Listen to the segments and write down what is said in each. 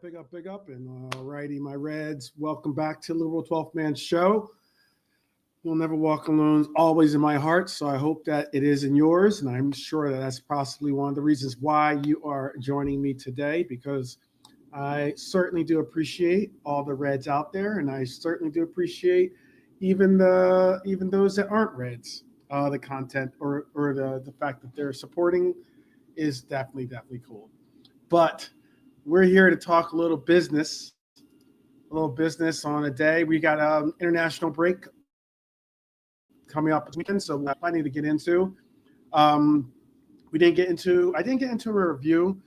Big up. And righty, my Reds, welcome back to Liverpool 12th Man Show. You'll never walk alone is always in my heart, so I hope that it is in yours. And I'm sure that that's possibly one of the reasons why you are joining me today, because I certainly do appreciate all the Reds out there, and I certainly do appreciate even those that aren't Reds. The content or the fact that they're supporting is definitely cool. But we're here to talk a little business on a day. We got an international break coming up this weekend, so we have plenty to get into. I didn't get into a review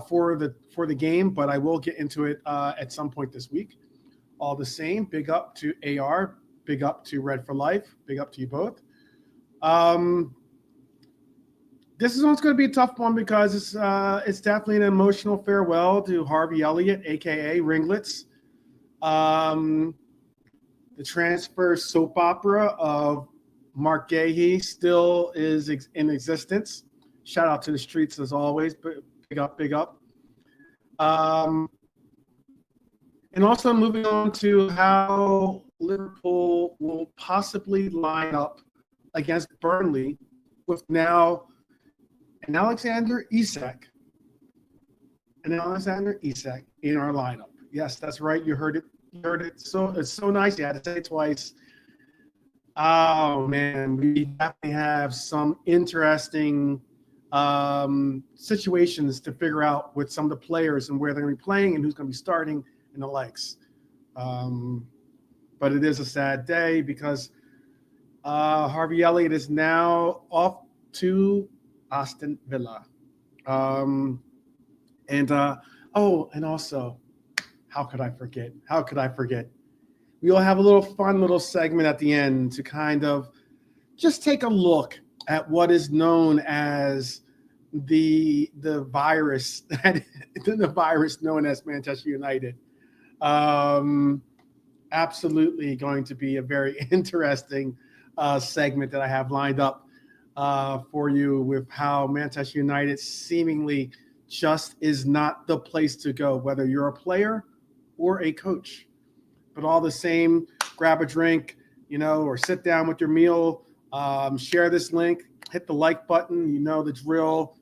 for the game, but I will get into it at some point this week. All the same, big up to AR, big up to Red for Life, big up to you both. This one's going to be a tough one because it's definitely an emotional farewell to Harvey Elliott, aka Ringlets. The transfer soap opera of Marc Guéhi still is in existence. Shout out to the streets as always. Big up. And also moving on to how Liverpool will possibly line up against Burnley with now an Alexander Isak in our lineup. Yes, that's right. You heard it. So it's so nice. You had to say it twice. Oh man, we definitely have some interesting situations to figure out with some of the players and where they're going to be playing and who's going to be starting and the likes. But it is a sad day because Harvey Elliott is now off to Aston Villa. And also, how could I forget? We'll have a little segment at the end to kind of just take a look at what is known as the virus, the virus known as Manchester United. Absolutely going to be a very interesting segment that I have lined up for you with how Manchester United seemingly just is not the place to go, whether you're a player or a coach. But all the same, grab a drink, or sit down with your meal, share this link, hit the like button, the drill.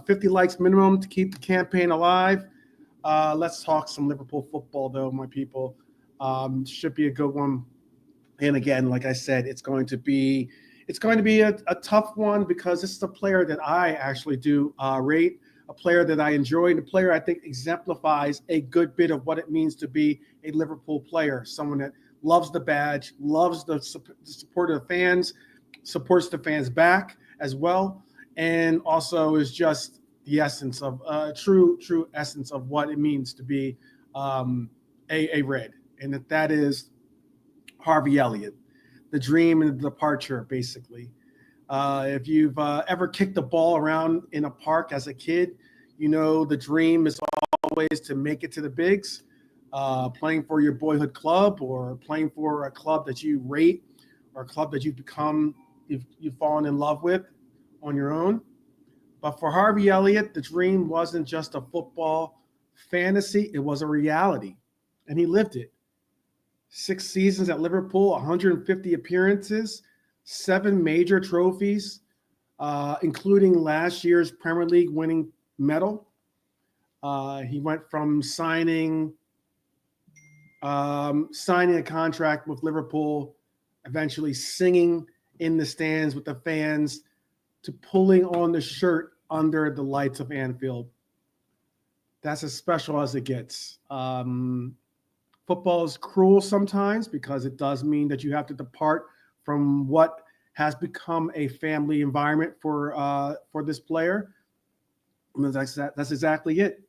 50 likes minimum to keep the campaign alive. Let's talk some Liverpool football, though, my people. Should be a good one. And again, like I said, it's going to be a tough one because this is a player that I actually do rate, a player that I enjoy, and a player I think exemplifies a good bit of what it means to be a Liverpool player, someone that loves the badge, loves the support of the fans, supports the fans back as well, and also is just the essence of true essence of what it means to be a Red, and that is Harvey Elliott. The dream and the departure, basically. If you've ever kicked the ball around in a park as a kid, the dream is always to make it to the bigs, playing for your boyhood club or playing for a club that you rate or a club that you've fallen in love with on your own. But for Harvey Elliott, the dream wasn't just a football fantasy, it was a reality, and he lived it. 6 seasons at Liverpool, 150 appearances, 7 major trophies, including last year's Premier League winning medal. He went from signing a contract with Liverpool, eventually singing in the stands with the fans, to pulling on the shirt under the lights of Anfield. That's as special as it gets. Football is cruel sometimes because it does mean that you have to depart from what has become a family environment for this player. And that's exactly it.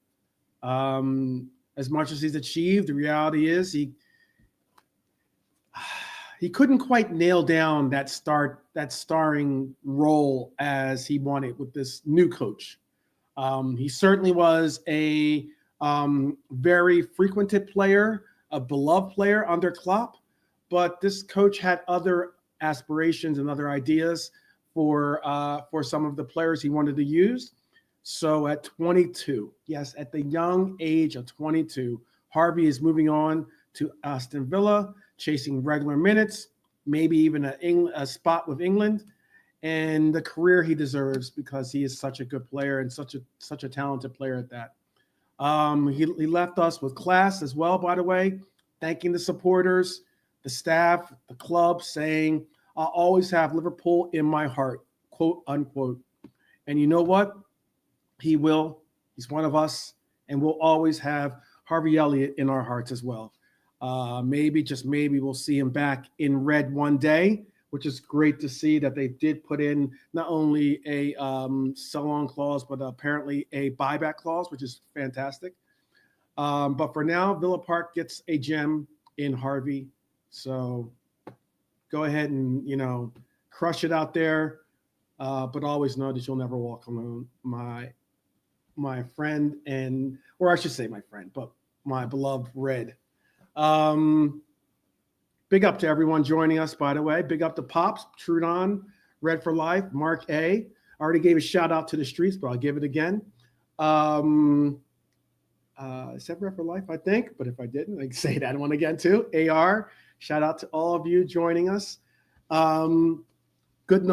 As much as he's achieved, the reality is he couldn't quite nail down that starring role as he wanted with this new coach. He certainly was a very frequented player, a beloved player under Klopp, but this coach had other aspirations and other ideas for some of the players he wanted to use. So at 22, yes, at the young age of 22, Harvey is moving on to Aston Villa, chasing regular minutes, maybe even a spot with England, and the career he deserves because he is such a good player and such a talented player at that. He left us with class as well, by the way, thanking the supporters, the staff, the club, saying, I'll always have Liverpool in my heart, quote unquote. And you know what? He will. He's one of us, and we'll always have Harvey Elliott in our hearts as well. Maybe, just maybe, we'll see him back in red one day, which is great to see that they did put in not only a sell-on clause, but apparently a buyback clause, which is fantastic. But for now, Villa Park gets a gem in Harvey. So go ahead and, crush it out there. But always know that you'll never walk alone, my friend, or I should say my friend, but my beloved Red. Big up to everyone joining us, by the way. Big up to Pops, Trudon, Red for Life, Mark A. I already gave a shout out to the streets, but I'll give it again. I said Red for Life, I think, but if I didn't, I can say that one again too. AR, shout out to all of you joining us. A good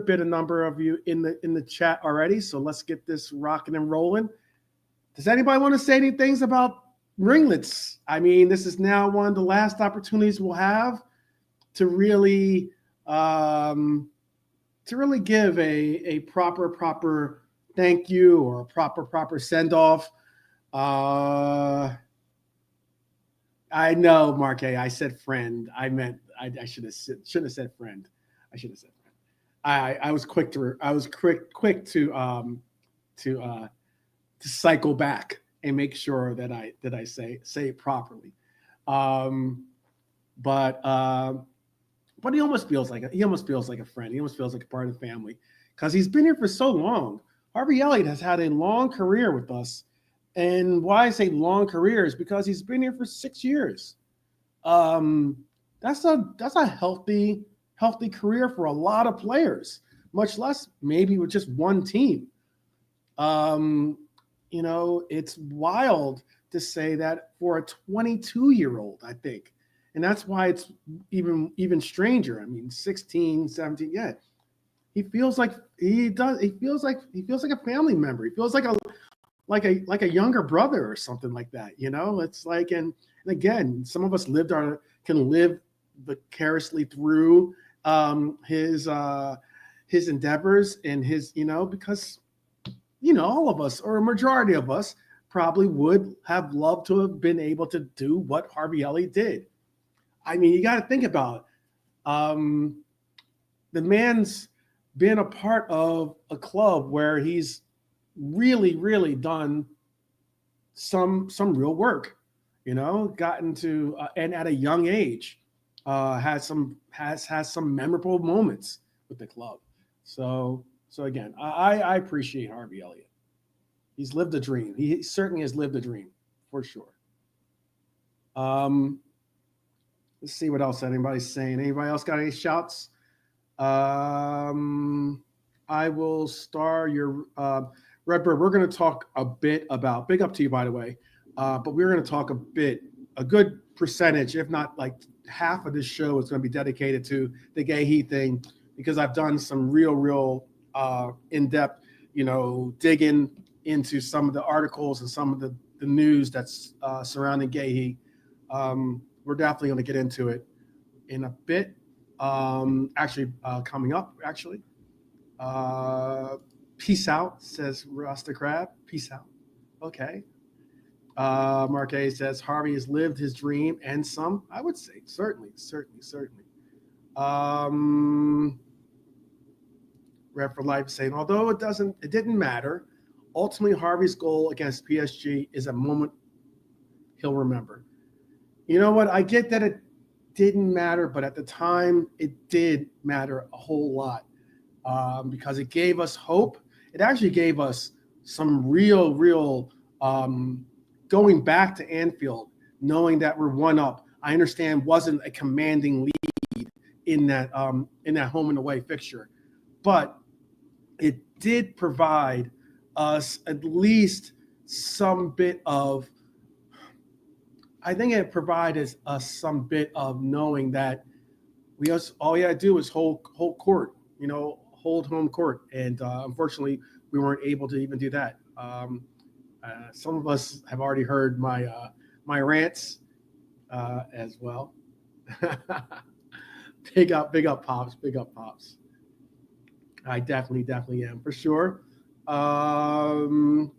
bit of number of you in the chat already. So let's get this rocking and rolling. Does anybody want to say any things about ringlets? I mean, this is now one of the last opportunities we'll have to really give a proper thank you or a proper send off. I know, Mark A. I said friend. I meant I should have said friend. I should have said friend. I was quick to cycle back and make sure that I say it properly. But he almost feels like a friend. He almost feels like a part of the family because he's been here for so long. Harvey Elliott has had a long career with us. And why I say long career is because he's been here for 6 years. That's a healthy career for a lot of players, much less maybe with just one team. It's wild to say that for a 22-year-old, I think. And that's why it's even stranger. I mean, 16, 17, yeah. He feels like a family member. He feels like a younger brother or something like that. It's like, and again, some of us can live vicariously through his endeavors and his, because all of us, or a majority of us, probably would have loved to have been able to do what Harvey Elliott did. I mean, you got to think about it. The man's been a part of a club where he's really, really done some real work, gotten to, and at a young age, has some memorable moments with the club. So again, I appreciate Harvey Elliott. He's lived a dream. He certainly has lived a dream, for sure. Let's see what else anybody's saying. Anybody else got any shouts? I will star your Redbird. We're going to talk a bit about, big up to you, by the way, but we're going to talk a good percentage, if not like half of this show is going to be dedicated to the Guehi thing, because I've done some real in-depth, digging into some of the articles and some of the news that's surrounding Guehi. We're definitely going to get into it in a bit. Coming up, actually. Peace out, says Rasta Crab. Peace out. Okay. Mark A says Harvey has lived his dream and some. I would say certainly. Red for Life saying, although it didn't matter. Ultimately, Harvey's goal against PSG is a moment he'll remember. You know what? I get that it didn't matter, but at the time, it did matter a whole lot because it gave us hope. It actually gave us some real going back to Anfield, knowing that we're one up. I understand wasn't a commanding lead in that home and away fixture, but it did provide us at least some bit of, I think it provided us some bit of knowing that all you got to do is hold court, hold home court. And unfortunately, we weren't able to even do that. Some of us have already heard my rants as well. Big up, Pops. Big up, Pops. I definitely am, for sure. I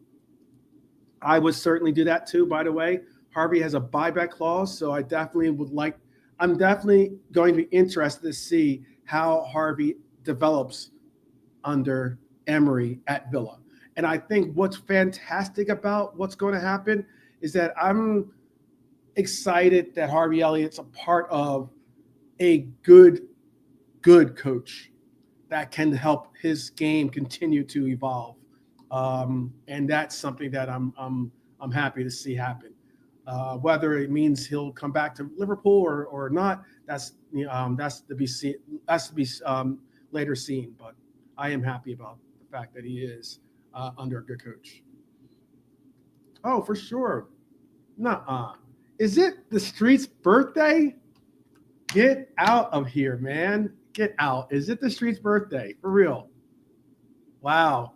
would certainly do that too, by the way. Harvey has a buyback clause, so I'm definitely going to be interested to see how Harvey develops under Emery at Villa. And I think what's fantastic about what's going to happen is that I'm excited that Harvey Elliott's a part of a good coach that can help his game continue to evolve. And that's something that I'm happy to see happen. Whether it means he'll come back to Liverpool or not, that's to be seen. That's to be later seen. But I am happy about the fact that he is under a good coach. Oh, for sure. Nuh-uh. Is it the street's birthday? Get out of here, man. Get out. Is it the street's birthday? For real. Wow.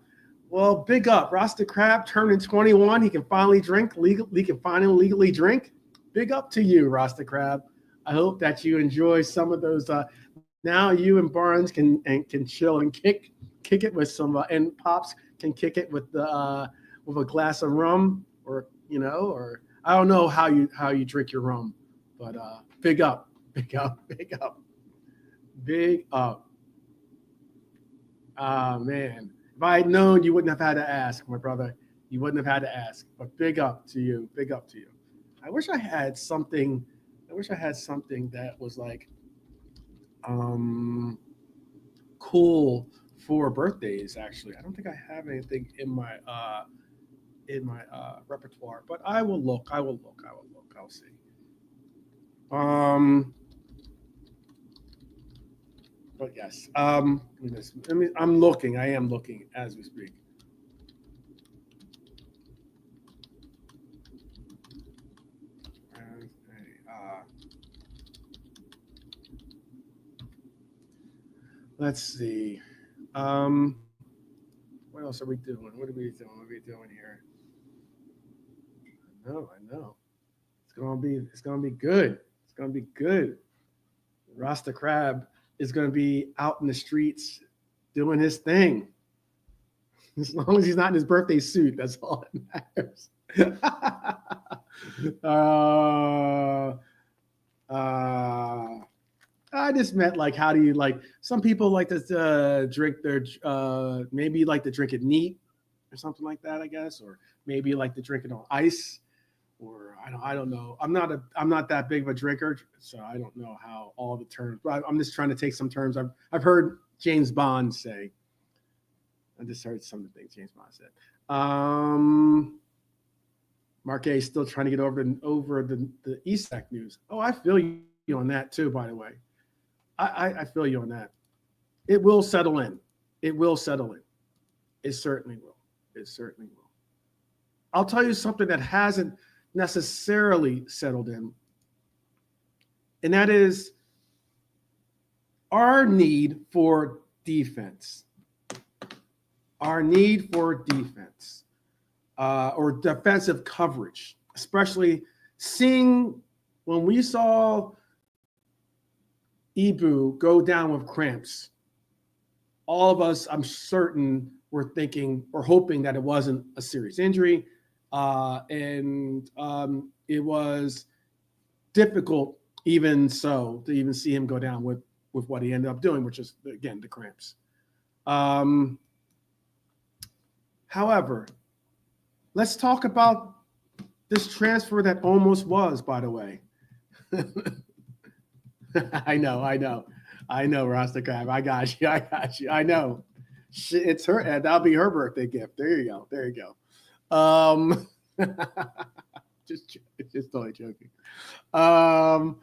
Well, big up. Rasta Crab turning 21. He can finally drink. He can finally legally drink. Big up to you, Rasta Crab. I hope that you enjoy some of those. Now you and Barnes can chill and kick it with some, and Pops can kick it with a glass of rum, or I don't know how you drink your rum, but big up. Man. If I had known, you wouldn't have had to ask, my brother. You wouldn't have had to ask. But big up to you. Big up to you. I wish I had something that was like cool for birthdays, actually. I don't think I have anything in my repertoire, but I will look. I'll see. But yes, I'm looking. I am looking as we speak. Let's see. What else are we doing? What are we doing here? I know. It's gonna be good. It's gonna be good. Rasta Crab is going to be out in the streets doing his thing. As long as he's not in his birthday suit, that's all that matters. I just meant, like, how do you, like, some people like to drink their, maybe like to drink it neat or something like that, I guess, or maybe like to drink it on ice. Or I don't know. I'm not that big of a drinker, so I don't know how all the terms. But I'm just trying to take some terms I've heard James Bond say. I just heard some of the things James Bond said. Marc Guéhi is still trying to get over the ESAC news. Oh, I feel you on that too. By the way, I feel you on that. It will settle in. It will settle in. It certainly will. It certainly will. I'll tell you something that hasn't necessarily settled in, and that is our need for defense. Or defensive coverage, especially seeing when we saw Ibu go down with cramps. All of us, I'm certain, were thinking or hoping that it wasn't a serious injury. And it was difficult, even so, to even see him go down with what he ended up doing, which is, again, the cramps. However, let's talk about this transfer that almost was, by the way. I know, Rasta Crab. I got you. I know. It's her. That'll be her birthday gift. There you go. Just totally joking. Marc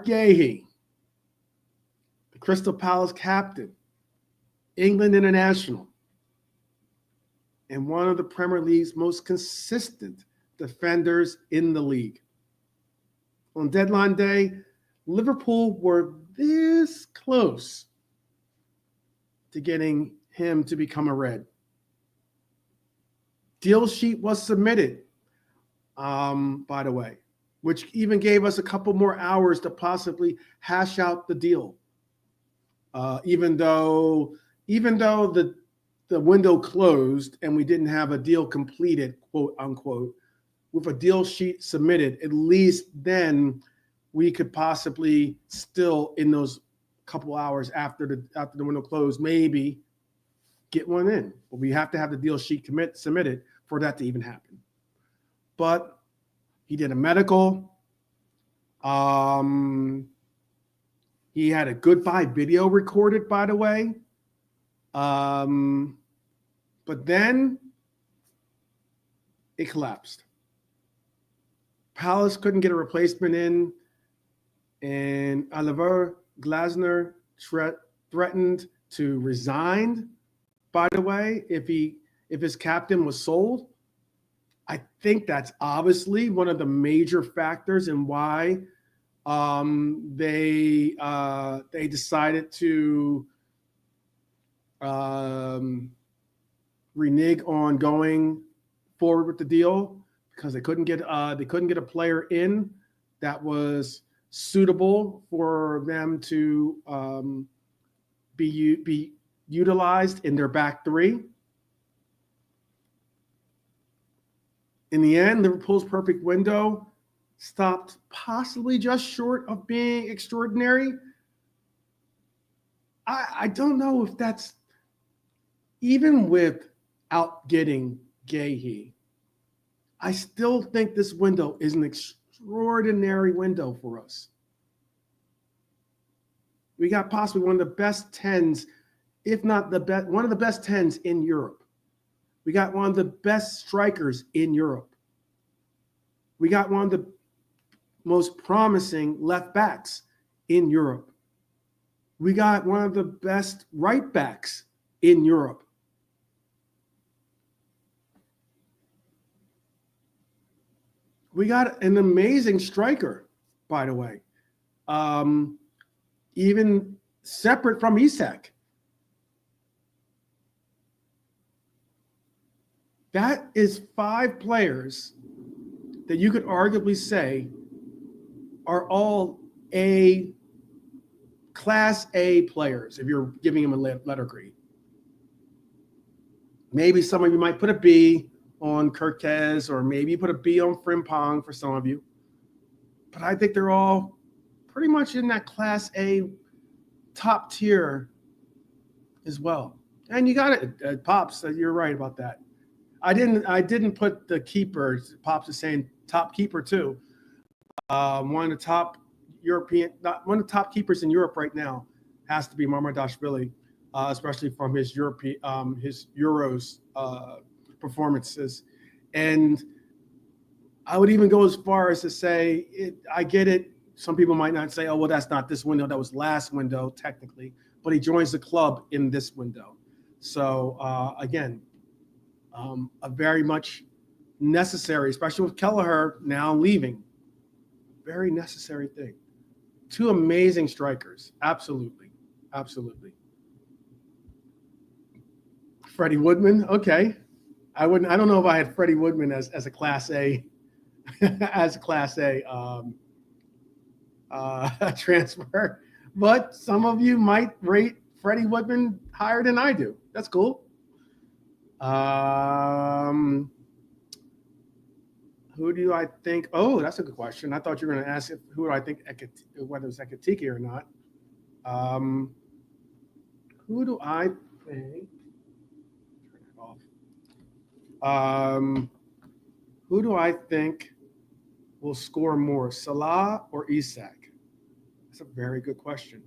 Guéhi, the Crystal Palace captain, England international, and one of the Premier League's most consistent defenders in the league. On deadline day, Liverpool were this close to getting him to become a Red. Deal sheet was submitted, by the way, which even gave us a couple more hours to possibly hash out the deal. Even though the window closed and we didn't have a deal completed, quote unquote, with a deal sheet submitted, at least then we could possibly still, in those couple hours after the window closed, maybe get one in. But we have to have the deal sheet submitted for that to even happen. But he did a medical. He had a goodbye video recorded, by the way. But then it collapsed. Palace couldn't get a replacement in, and Oliver Glasner threatened to resign, by the way, if his captain was sold. I think that's obviously one of the major factors in why they decided to renege on going forward with the deal, because they couldn't get a player in that was suitable for them to be utilized in their back three. In the end, Liverpool's perfect window stopped possibly just short of being extraordinary. I don't know if that's, even without getting Guehi, I still think this window is an extraordinary window for us. We got possibly one of the best 10s, if not the best, one of the best 10s in Europe. We got one of the best strikers in Europe. We got one of the most promising left backs in Europe. We got one of the best right backs in Europe. We got an amazing striker, by the way, even separate from Isak. That is 5 players that you could arguably say are all Class A players, if you're giving them a letter grade. Maybe some of you might put a B on Kirkez, or maybe put a B on Frimpong for some of you. But I think they're all pretty much in that Class A top tier as well. And you got it, Pops. You're right about that. I didn't put the keepers. Pops is saying top keeper too. One of the top keepers in Europe right now has to be Mamardashvili, especially from his Euros performances. And I would even go as far as to say, I get it. Some people might not say, oh, well, that's not this window. That was last window, technically. But he joins the club in this window. So, again, a very much necessary, especially with Kelleher now leaving, very necessary thing. 2 amazing strikers. Absolutely. Absolutely. Freddie Woodman. Okay. I don't know if I had Freddie Woodman as a Class A, as a Class A transfer, but some of you might rate Freddie Woodman higher than I do. That's cool. Who do I think? Oh, that's a good question. I thought you were going to ask who do I think, whether it's Ekitike or not. Who do I think? Turn it off. Who do I think will score more, Salah or Isak? That's a very good question.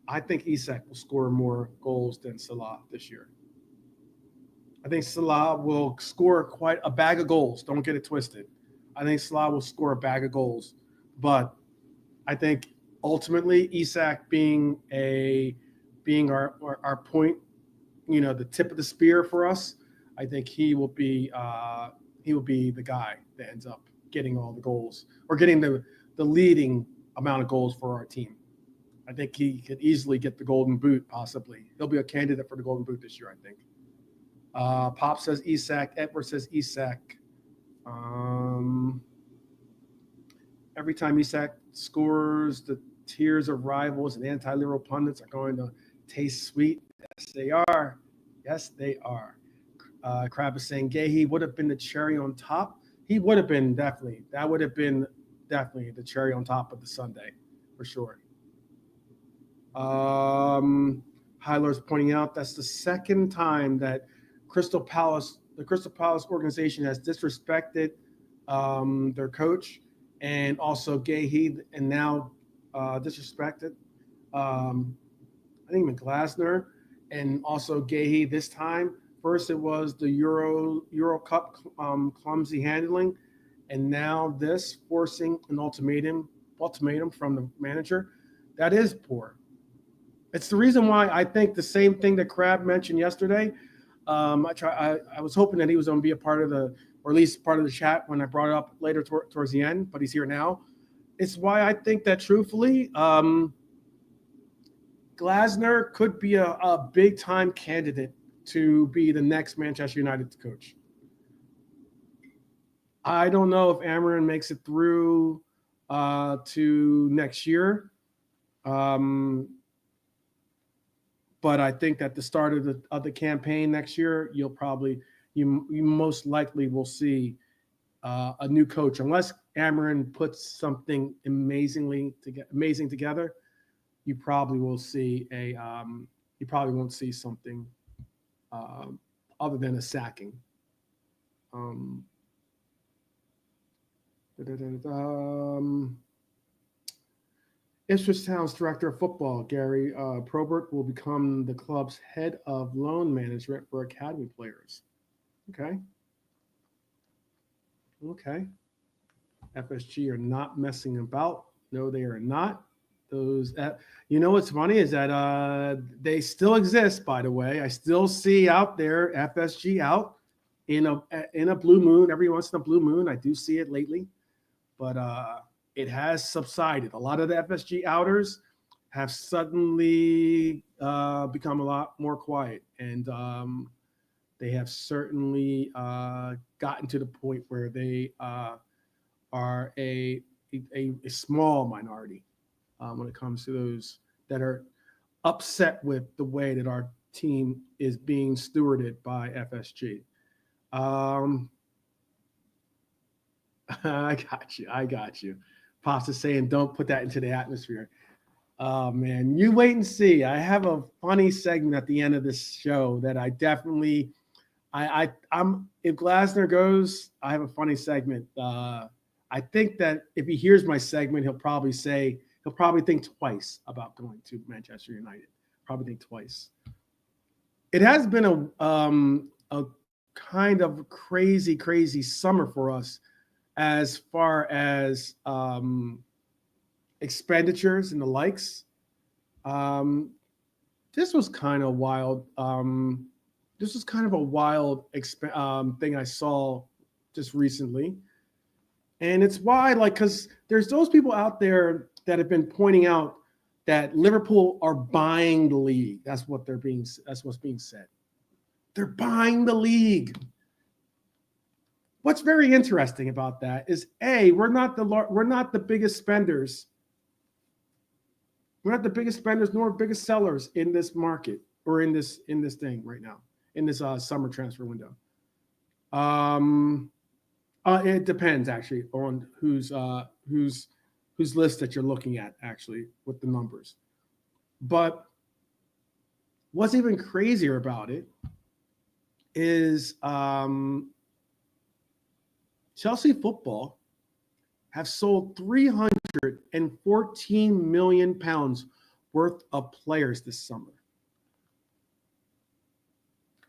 I think Isak will score more goals than Salah this year. I think Salah will score quite a bag of goals. Don't get it twisted. I think Salah will score a bag of goals. But I think ultimately Isak being our point, the tip of the spear for us, I think he will be the guy that ends up getting all the goals or getting the leading amount of goals for our team. I think he could easily get the Golden Boot, possibly. He'll be a candidate for the Golden Boot this year, I think. Pop says Isak. Edward says Isak. Every time Isak scores, the tears of rivals and anti-liberal pundits are going to taste sweet. Yes, they are. Yes, they are. Crab is saying Guehi would have been the cherry on top. He would have been, definitely. That would have been definitely the cherry on top of the sundae, for sure. Hyler's pointing out that's the second time that the Crystal Palace organization has disrespected their coach and also Guehi, and now disrespected. I think even Glasner and also Guehi this time. First, it was the Euro Cup clumsy handling, and now this forcing an ultimatum from the manager. That is poor. It's the reason why I think the same thing that Crab mentioned yesterday. I was hoping that he was going to be a part of or at least part of the chat when I brought it up later towards the end, but he's here now. It's why I think that truthfully, Glasner could be a big time candidate to be the next Manchester United coach. I don't know if Amarin makes it through to next year. But I think at the start of the campaign next year, you most likely will see a new coach, unless Amarin puts something amazing together. You probably will see you probably won't see something other than a sacking. Ipswich Town's director of football, Gary Probert, will become the club's head of loan management for academy players. Okay. FSG are not messing about. No, they are not. Those, what's funny is that they still exist. By the way, I still see out there FSG out in a blue moon every once in a blue moon. I do see it lately, but it has subsided. A lot of the FSG outers have suddenly become a lot more quiet, and they have certainly gotten to the point where they are a small minority when it comes to those that are upset with the way that our team is being stewarded by FSG. I got you. Pops is saying, don't put that into the atmosphere. Oh, man, you wait and see. I have a funny segment at the end of this show that I definitely I'm if Glasner goes, I have a funny segment. I think that if he hears my segment, he'll probably think twice about going to Manchester United. Probably think twice. It has been a kind of crazy summer for us as far as expenditures and the likes. This was kind of wild. This was kind of a wild thing I saw just recently. And it's why, because there's those people out there that have been pointing out that Liverpool are buying the league. That's what's being said. They're buying the league. What's very interesting about that is we're not the biggest spenders. We're not the biggest spenders nor biggest sellers in this market or in this thing right now, in this summer transfer window. It depends actually on whose list that you're looking at actually with the numbers. But what's even crazier about it is Chelsea Football have sold £314 million worth of players this summer.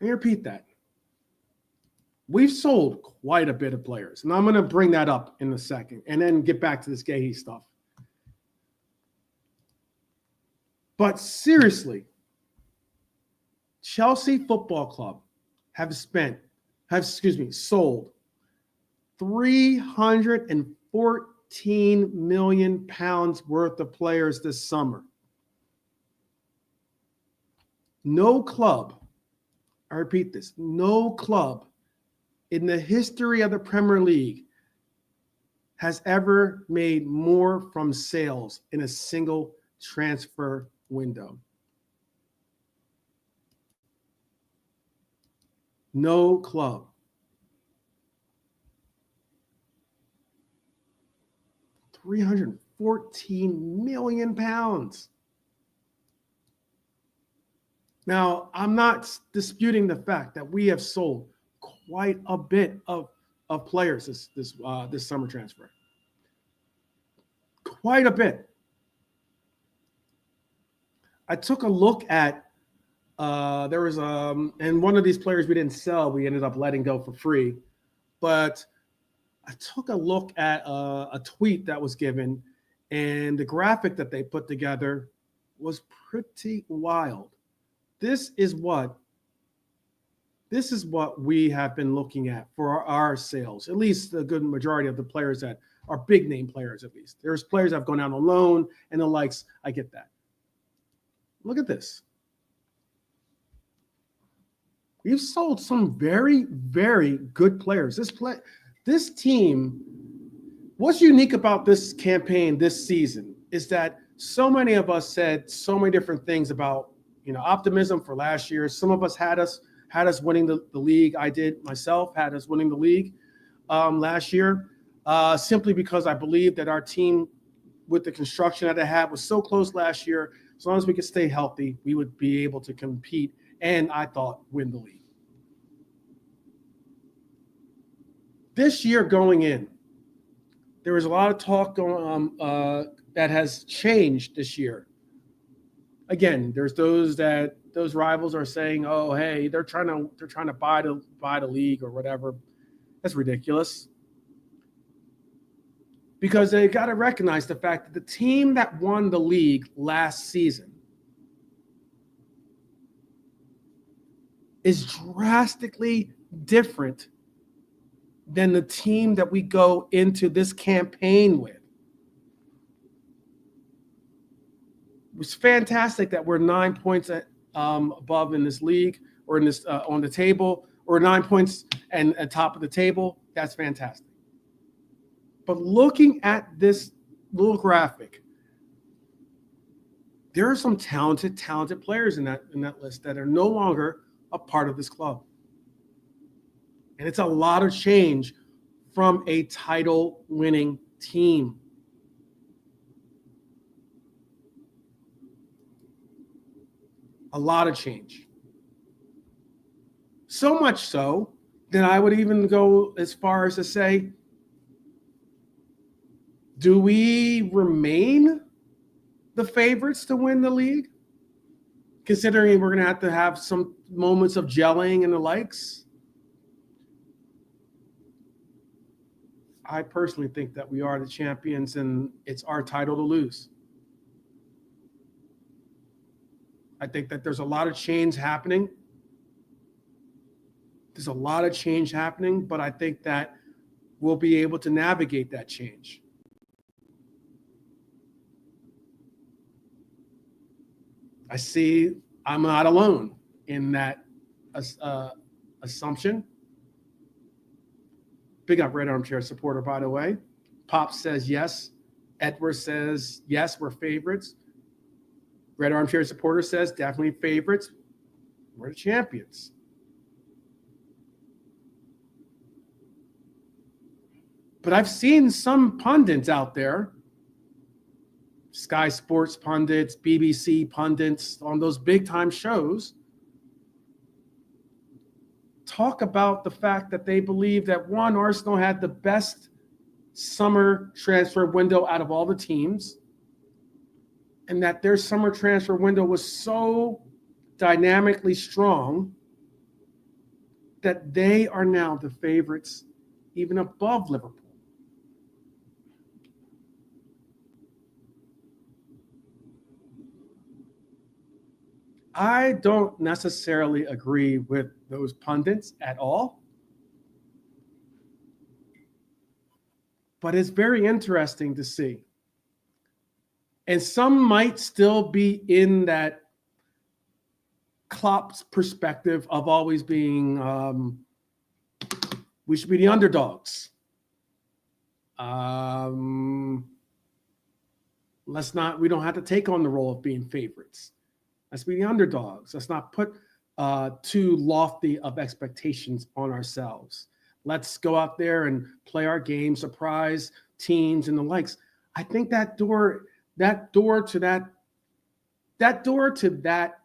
Let me repeat that. We've sold quite a bit of players, and I'm going to bring that up in a second and then get back to this Guehi stuff. But seriously, Chelsea Football Club have spent sold 314 million pounds worth of players this summer. No club, I repeat this, no club in the history of the Premier League has ever made more from sales in a single transfer window. No club. £314 million. Now, I'm not disputing the fact that we have sold quite a bit of players this summer transfer. Quite a bit. I took a look at there was and one of these players we didn't sell, we ended up letting go for free. But I took a look at a tweet that was given, and the graphic that they put together was pretty wild. This is what we have been looking at for our sales, at least the good majority of the players that are big name players, at least. There's players that have gone out on loan and the likes. I get that. Look at this. We've sold some very, very good players. This team, what's unique about this campaign this season is that so many of us said so many different things about, optimism for last year. Some of us had us winning the league. I did myself, had us winning the league last year, simply because I believed that our team, with the construction that it had, was so close last year. As long as we could stay healthy, we would be able to compete and, I thought, win the league. This year going in, there was a lot of talk going on that has changed this year. Again, there's those rivals are saying, "Oh, hey, they're trying to buy the league or whatever." That's ridiculous. Because they got to recognize the fact that the team that won the league last season is drastically different than the team that we go into this campaign with. It was fantastic that we're 9 points above in this league, or in this on the table, or 9 points and at top of the table. That's fantastic. But looking at this little graphic, there are some talented players in that list that are no longer a part of this club. And it's a lot of change from a title-winning team. A lot of change. So much so that I would even go as far as to say, do we remain the favorites to win the league? Considering we're going to have some moments of gelling and the likes. I personally think that we are the champions and it's our title to lose. I think that there's a lot of change happening. There's a lot of change happening, but I think that we'll be able to navigate that change. I see I'm not alone in that assumption. Big up Red Armchair Supporter, by the way. Pop says yes. Edward says yes, we're favorites. Red Armchair Supporter says definitely favorites. We're the champions. But I've seen some pundits out there, Sky Sports pundits, BBC pundits on those big-time shows, talk about the fact that they believe that, one, Arsenal had the best summer transfer window out of all the teams, and that their summer transfer window was so dynamically strong that they are now the favorites even above Liverpool. I don't necessarily agree with those pundits at all. But it's very interesting to see. And some might still be in that Klopp's perspective of always being, we should be the underdogs. We don't have to take on the role of being favorites. Let's be the underdogs. Let's not put too lofty of expectations on ourselves. Let's go out there and play our game, surprise teams and the likes. I think that door to that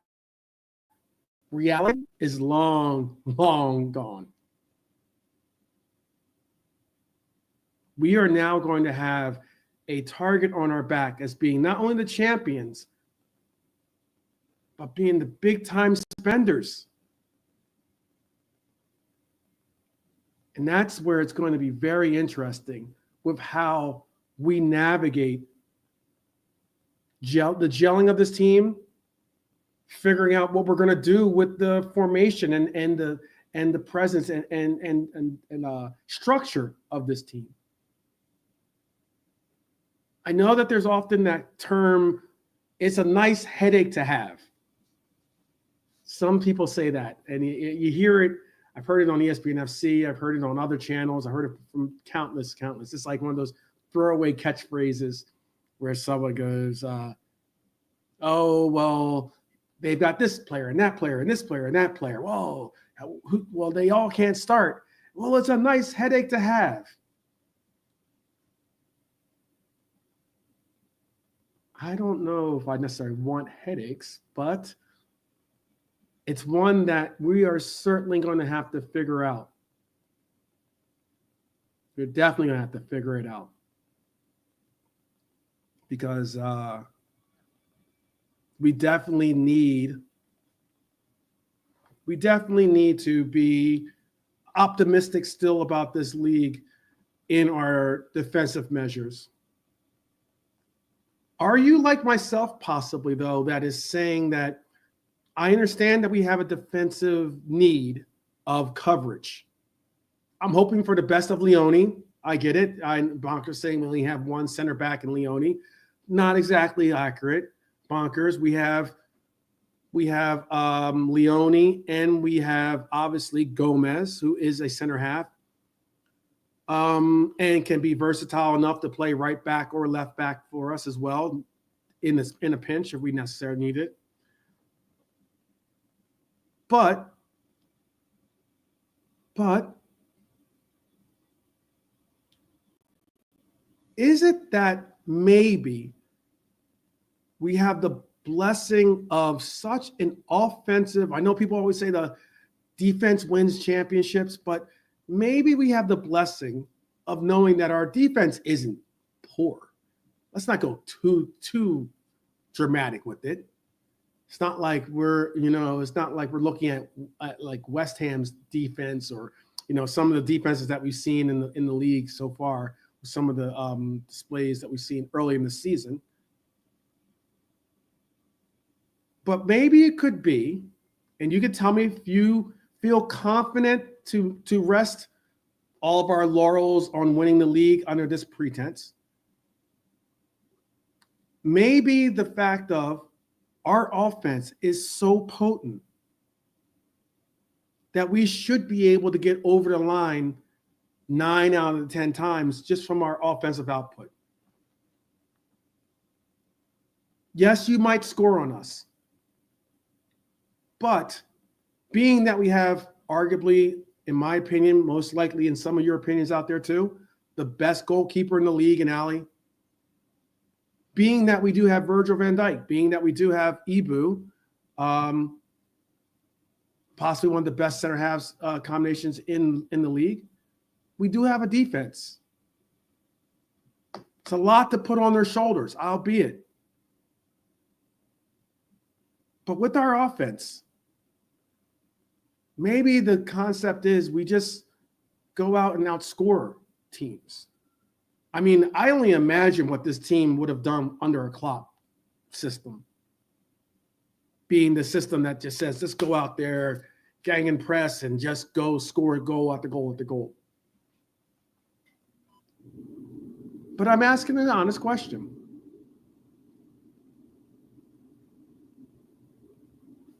reality is long, long gone. We are now going to have a target on our back as being not only the champions, but being the big time spenders. And that's where it's going to be very interesting with how we navigate the gelling of this team, figuring out what we're going to do with the formation and the presence and structure of this team. I know that there's often that term, it's a nice headache to have. Some people say that, and you hear it. I've heard it on ESPN FC. I've heard it on other channels. I heard it from countless. It's like one of those throwaway catchphrases where someone goes, oh, well, they've got this player and that player and this player and that player. Whoa, well, they all can't start. Well, it's a nice headache to have. I don't know if I necessarily want headaches, but it's one that we are certainly going to have to figure out. We're definitely going to have to figure it out because we definitely need to be optimistic still about this league in our defensive measures. Are you like myself, possibly, though, that is saying that I understand that we have a defensive need of coverage? I'm hoping for the best of Leone. I get it. Bonkers saying we only have one center back in Leone. Not exactly accurate. Bonkers. We have Leone, and we have obviously Gomez, who is a center half, and can be versatile enough to play right back or left back for us as well in a pinch if we necessarily need it. But is it that maybe we have the blessing of such an offensive, I know people always say the defense wins championships, but maybe we have the blessing of knowing that our defense isn't poor. Let's not go too dramatic with it. It's not like it's not like we're looking at like West Ham's defense or, some of the defenses that we've seen in the league so far, some of the displays that we've seen early in the season. But maybe it could be, and you could tell me if you feel confident to rest all of our laurels on winning the league under this pretense. Maybe the fact of our offense is so potent that we should be able to get over the line 9 out of the 10 times just from our offensive output. Yes, you might score on us. But being that we have arguably, in my opinion, most likely in some of your opinions out there too, the best goalkeeper in the league in Ali, being that we do have Virgil van Dijk, being that we do have Ibu, possibly one of the best center halves combinations in the league, we do have a defense. It's a lot to put on their shoulders, albeit. But with our offense, maybe the concept is we just go out and outscore teams. I mean, I only imagine what this team would have done under a Klopp system, being the system that just says, just go out there, gang and press, and just go score a goal after goal after goal. But I'm asking an honest question.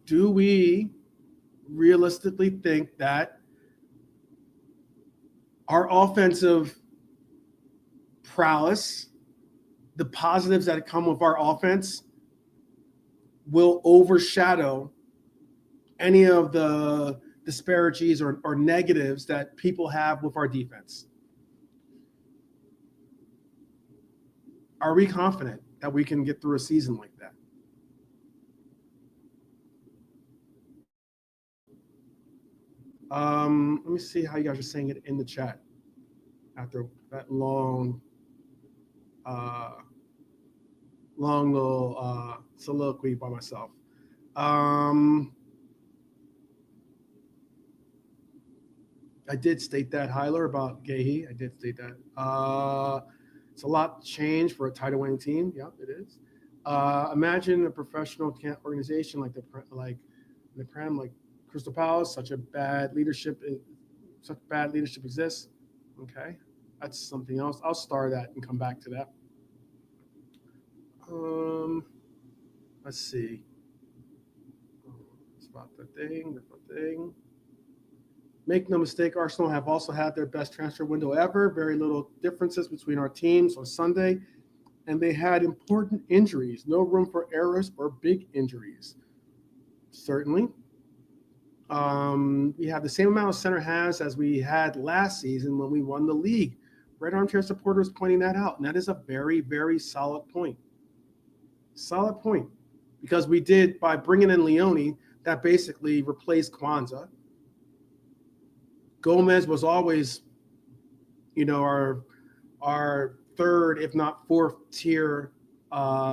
Do we realistically think that our offensive prowess, the positives that come with our offense, will overshadow any of the disparities or negatives that people have with our defense? Are we confident that we can get through a season like that? Let me see how you guys are saying it in the chat after that long little soliloquy by myself. I did state that, Hyler, about Guehi. I did state that. It's a lot change for a title-winning team. Yeah, it is. Imagine a professional organization like the Prem, like Crystal Palace. Such bad leadership exists. Okay, that's something else. I'll star that and come back to that. Let's see. That's about the thing. Make no mistake, Arsenal have also had their best transfer window ever. Very little differences between our teams on Sunday, and they had important injuries. No room for errors or big injuries. Certainly. We have the same amount of center halves as we had last season when we won the league. Red Armchair supporters pointing that out, and that is a very, very solid point. Solid point, because we did, by bringing in Leone, that basically replaced Kwanzaa. Gomez was always, our third, if not fourth tier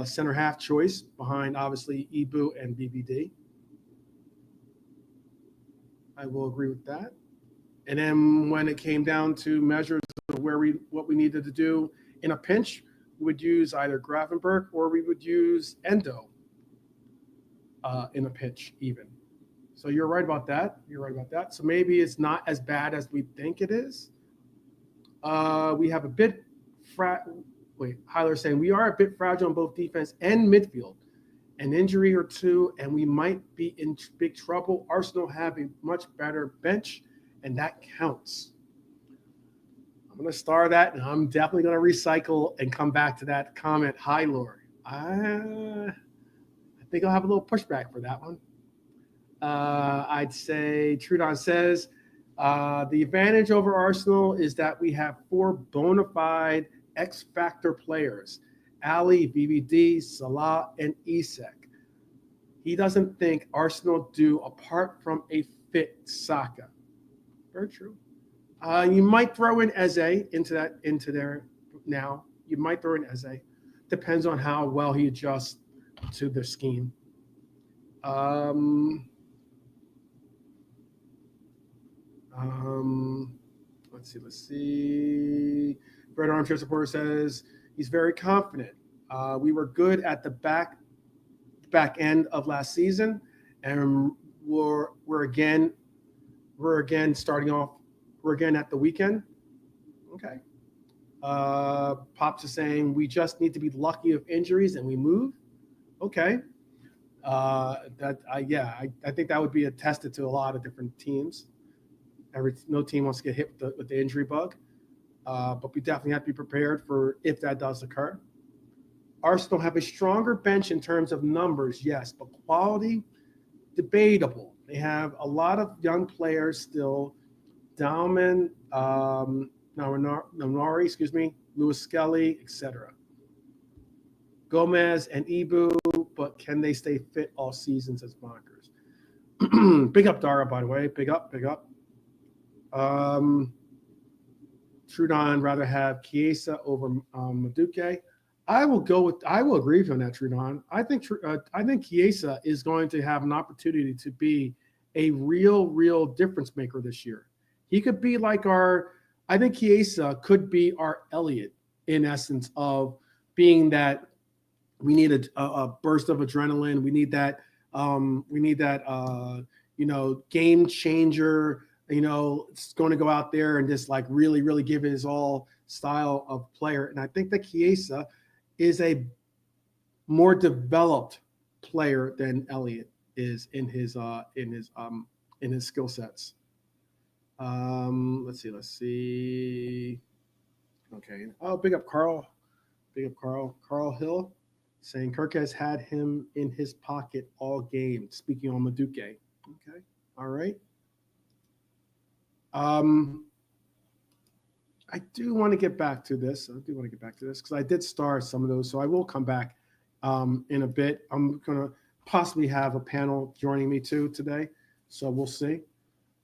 center half choice behind, obviously, Ibu and BBD. I will agree with that. And then when it came down to measures of what we needed to do in a pinch, we would use either Gravenberg or we would use Endo in a pinch even. So you're right about that. So maybe it's not as bad as we think it is. We have a bit Hyler saying we are a bit fragile on both defense and midfield. An injury or two, and we might be in big trouble. Arsenal have a much better bench, and that counts. I'm going to star that, and I'm definitely going to recycle and come back to that comment. Hi, Lord. I think I'll have a little pushback for that one. I'd say Trudon says the advantage over Arsenal is that we have 4 bona fide X-factor players: Ali, BBD, Salah, and Isak. He doesn't think Arsenal do apart from a fit Saka. Very true. You might throw in Eze into there now. You might throw in Eze. Depends on how well he adjusts to the scheme. Let's see. Red Armchair supporter says he's very confident. We were good at the back end of last season, and we're again starting off. We're again at the weekend. Okay. Pops is saying we just need to be lucky of injuries and we move. Okay. I think that would be attested to a lot of different teams. No team wants to get hit with the injury bug, but we definitely have to be prepared for if that does occur. Arsenal have a stronger bench in terms of numbers, yes, but quality, debatable. They have a lot of young players still. Dalman, Nari, Lewis Skelly, etc. Gomez and Ibu, but can they stay fit all seasons as bonkers? Big up Dara, by the way. Big up. Trudon rather have Chiesa over Madueke. I will agree with you on that, Trudon. I think Chiesa is going to have an opportunity to be a real difference maker this year. He could be like I think Chiesa could be our Elliott in essence of being that we need a burst of adrenaline. We need that game changer. It's going to go out there and just like really give it his all, style of player. And I think that Chiesa is a more developed player than Elliott is in his skill sets. Let's see. Okay. Oh, big up Carl. Carl Hill saying Kirk has had him in his pocket all game. Speaking on Maduke. Okay. All right. I do want to get back to this. Because I did star some of those, so I will come back in a bit. I'm going to possibly have a panel joining me too today, so we'll see.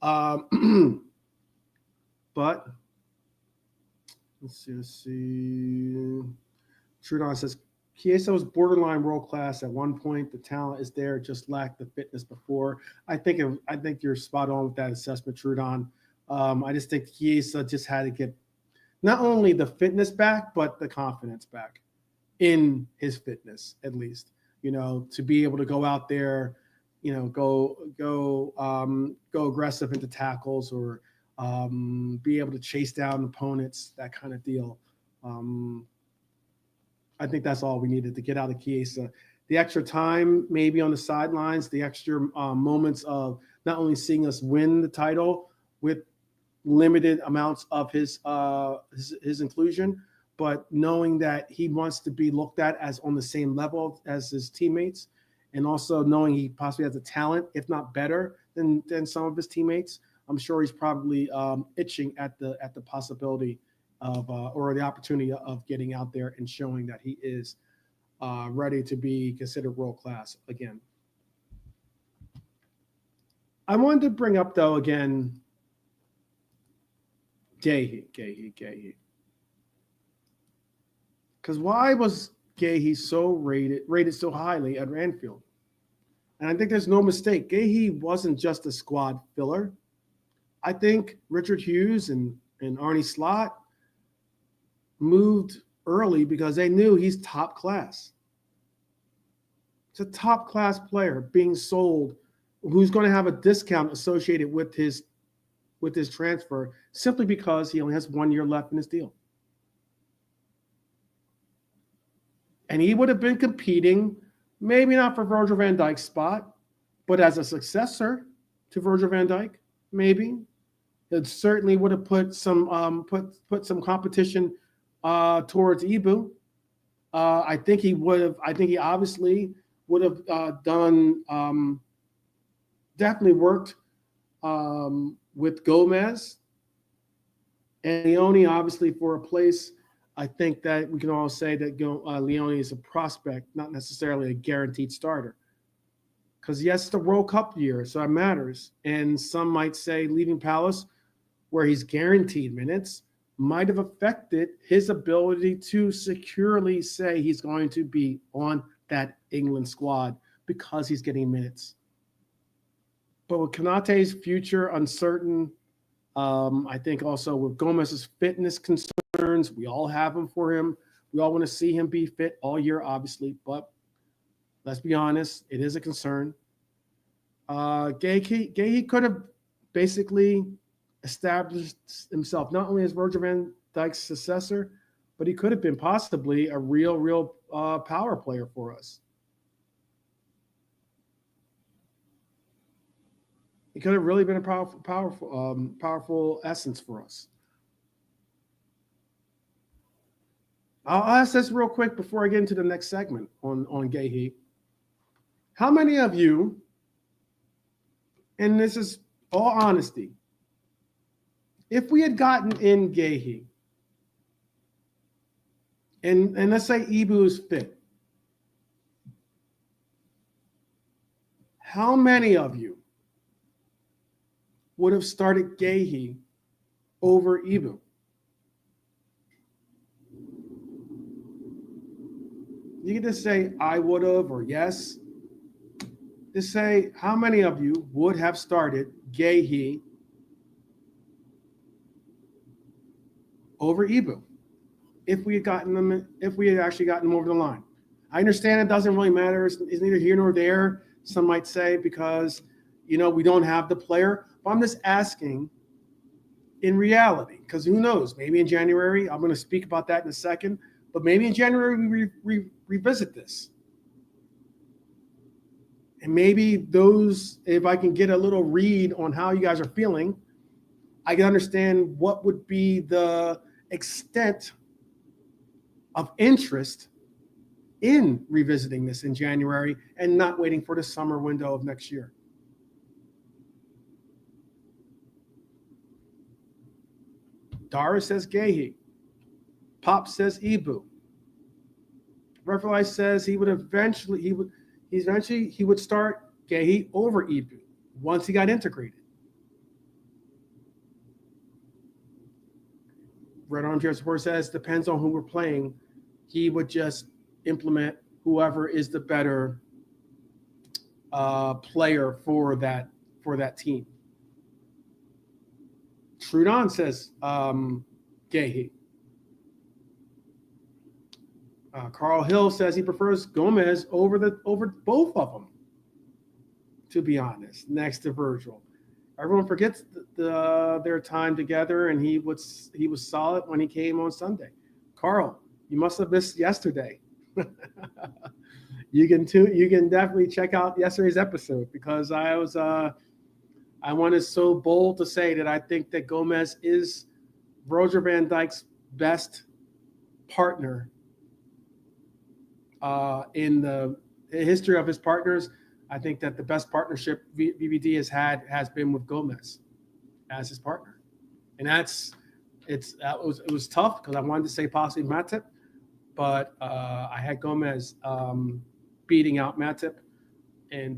But let's see. Trudon says Chiesa was borderline world class at one point. The talent is there, just lacked the fitness before. I think you're spot on with that assessment, Trudon. I just think Chiesa just had to get not only the fitness back, but the confidence back in his fitness, at least, to be able to go out there, go aggressive into tackles or be able to chase down opponents, that kind of deal. I think that's all we needed to get out of Chiesa. The extra time, maybe on the sidelines, the extra moments of not only seeing us win the title with limited amounts of his inclusion, but knowing that he wants to be looked at as on the same level as his teammates, and also knowing he possibly has a talent, if not better than some of his teammates. I'm sure he's probably itching at the possibility of or the opportunity of getting out there and showing that he is ready to be considered world class again. I wanted to bring up though again, Guehi. Because why was Guehi so rated so highly at Anfield? And I think there's no mistake. Guehi wasn't just a squad filler. I think Richard Hughes and Arne Slot moved early because they knew he's top class. It's a top class player being sold who's going to have a discount associated with his transfer simply because he only has 1 year left in his deal. And he would have been competing, maybe not for Virgil van Dijk's spot, but as a successor to Virgil van Dijk, maybe. It certainly would have put some put some competition towards Ibu. I think he obviously would have definitely worked with Gomez and Leone, obviously, for a place. I think that we can all say that Leone is a prospect, not necessarily a guaranteed starter. Because, yes, it's the World Cup year, so it matters. And some might say leaving Palace, where he's guaranteed minutes, might have affected his ability to securely say he's going to be on that England squad because he's getting minutes. But with Konate's future uncertain, I think also with Gomez's fitness concerns, we all have them for him. We all want to see him be fit all year, obviously, but let's be honest, it is a concern. Guehi could have basically established himself not only as Virgil van Dijk's successor, but he could have been possibly a real power player for us. He could have really been a powerful essence for us. I'll ask this real quick before I get into the next segment on Guehi. How many of you, and this is all honesty, if we had gotten in Guehi, and let's say Ibu is fit, how many of you would have started Guehi over Ibu? You can just say, I would have, or yes. Just say, how many of you would have started Guehi over Ibu if we had actually gotten him over the line? I understand it doesn't really matter. It's neither here nor there, some might say, because we don't have the player. But I'm just asking, in reality, because who knows, maybe in January, I'm going to speak about that in a second, but maybe in January we revisit this. And maybe those, if I can get a little read on how you guys are feeling, I can understand what would be the extent of interest in revisiting this in January and not waiting for the summer window of next year. Dara says Guehi. Pop says Ibu. Referee says he would start Guehi over Ibu once he got integrated. Red Armchair Support says depends on who we're playing. He would just implement whoever is the better player for that team. Trudon says Guehi. Carl Hill says he prefers Gomez over both of them, to be honest, next to Virgil. Everyone forgets their time together, and he was solid when he came on Sunday. Carl, you must have missed yesterday. You can definitely check out yesterday's episode, because I wanted so bold to say that I think that Gomez is Virgil van Dijk's best partner in the history of his partners. I think that the best partnership VVD has been with Gomez as his partner, and it was tough because I wanted to say possibly Matip, but I had Gomez beating out Matip, and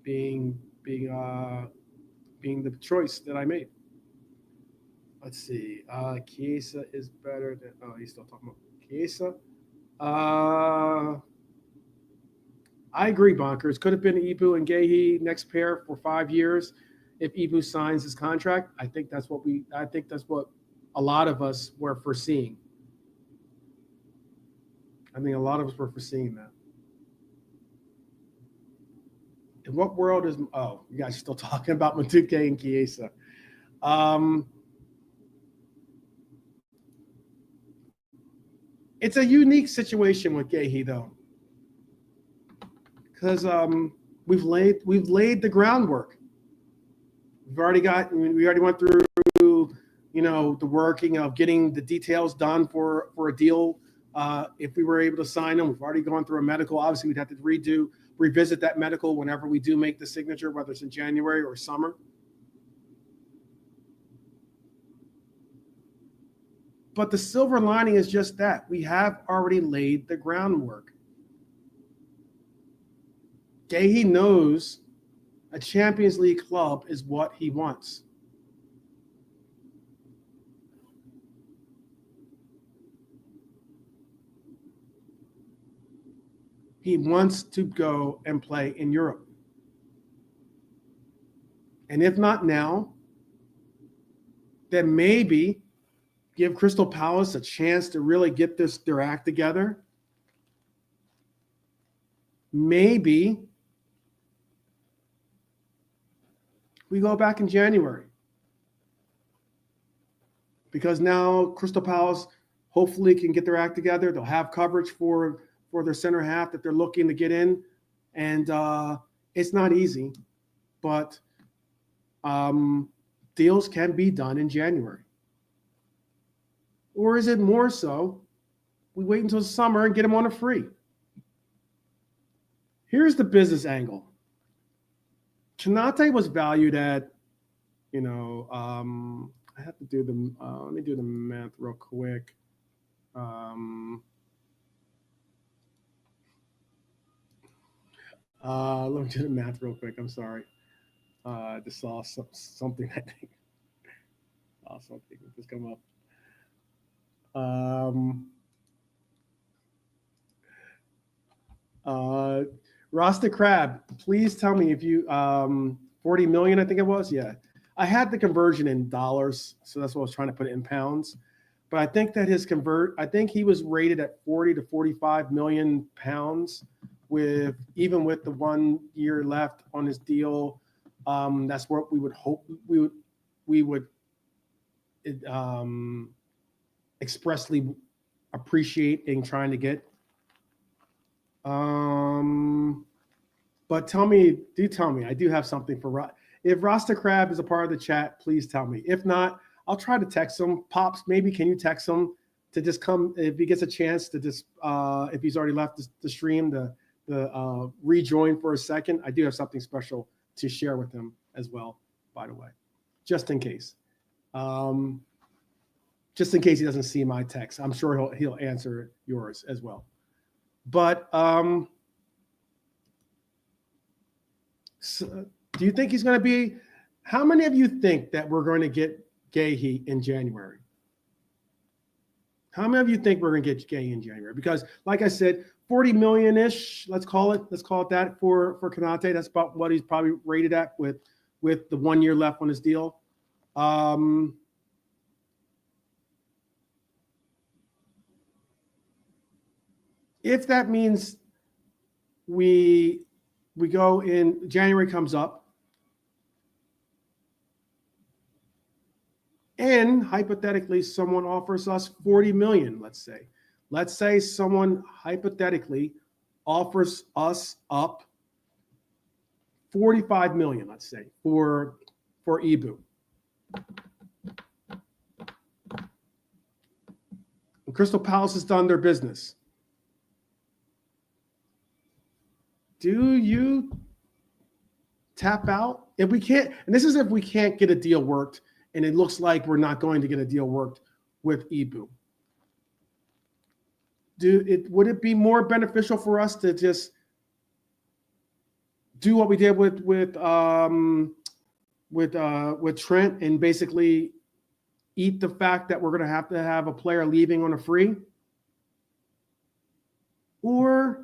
being the choice that I made. Let's see. Chiesa is better than. Oh, he's still talking about Chiesa. I agree, Bonkers. Could have been Ibu and Guehi next pair for 5 years if Ibu signs his contract. I think that's what a lot of us were foreseeing. I think a lot of us were foreseeing that. In what world is? Oh, you guys are still talking about Madueke and Chiesa. It's a unique situation with Guehi, though, because we've laid the groundwork. We already went through the working of getting the details done for a deal. If we were able to sign them, we've already gone through a medical. Obviously, we'd have to revisit that medical whenever we do make the signature, whether it's in January or summer. But the silver lining is just that we have already laid the groundwork. Guehi knows a Champions League club is what he wants. He wants to go and play in Europe. And if not now, then maybe give Crystal Palace a chance to really get their act together. Maybe we go back in January, because now Crystal Palace hopefully can get their act together. They'll have coverage for their center half that they're looking to get in. And it's not easy, but deals can be done in January. Or is it more so we wait until summer and get them on a free? Here's the business angle. Konate was valued at, I have to do let me do the math real quick. Let me do the math real quick. I'm sorry. I just saw something, I think. Something just come up. Rasta Crab, please tell me if you 40 million, I think it was. Yeah, I had the conversion in dollars, so that's what I was trying to put it in pounds. But I think that I think he was rated at 40 to 45 million pounds, even with the 1 year left on his deal. That's what we would hope we would expressly appreciate in trying to get. But tell me, I do have something for if Rasta Crab is a part of the chat, please tell me. If not, I'll try to text him. Pops, maybe can you text him to just come if he gets a chance to just if he's already left the stream to rejoin for a second. I do have something special to share with him as well, by the way, just in case. Just in case he doesn't see my text. I'm sure he'll answer yours as well. But so, do you think he's going to be? How many of you think that we're going to get Guehi in January? How many of you think we're going to get Guehi in January? Because, like I said, 40 million-ish, let's call it that for Konate. That's about what he's probably rated at with the 1 year left on his deal. If that means we go in, January comes up, and hypothetically someone offers us 40 million, let's say someone hypothetically offers us up 45 million, let's say, for Ibu. And Crystal Palace has done their business. Do you tap out? If we can't, and this is if we can't get a deal worked, and it looks like we're not going to get a deal worked with Ibu. Would it be more beneficial for us to just do what we did with Trent and basically eat the fact that we're going to have a player leaving on a free? Or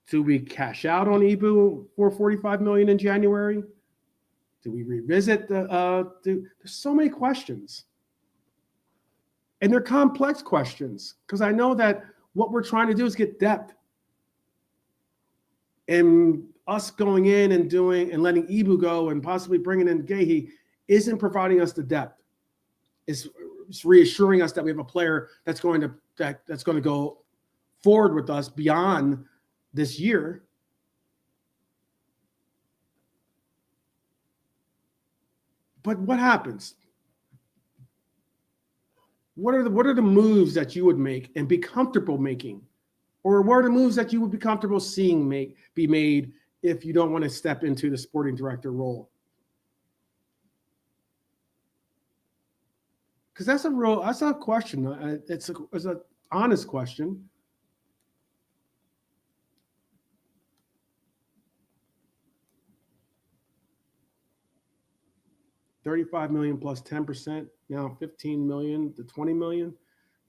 do we cash out on Ibu for 45 million in January? Do we revisit there's so many questions. And they're complex questions because I know that what we're trying to do is get depth. And us going in and letting Ibu go and possibly bringing in Guehi isn't providing us the depth. It's reassuring us that we have a player that's going to go forward with us beyond this year. But what happens? What are the moves that you would make and be comfortable making? Or what are the moves that you would be comfortable seeing be made if you don't want to step into the sporting director role? Because that's a question. It's an honest question. $35 million plus 10%, now 15 million to 20 million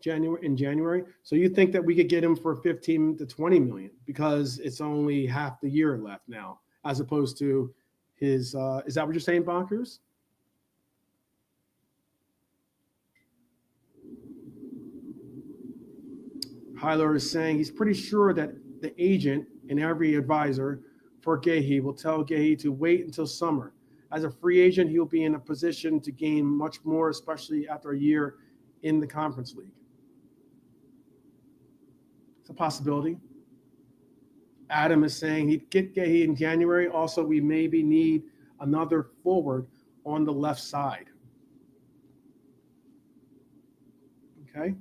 in January. So you think that we could get him for 15 to 20 million because it's only half the year left now, as opposed to his, is that what you're saying, Bonkers? Hyler is saying he's pretty sure that the agent and every advisor for Guehi will tell Guehi to wait until summer. As a free agent, he'll be in a position to gain much more, especially after a year in the Conference League. It's a possibility. Adam is saying he'd get Guehi in January. Also, we maybe need another forward on the left side. Okay.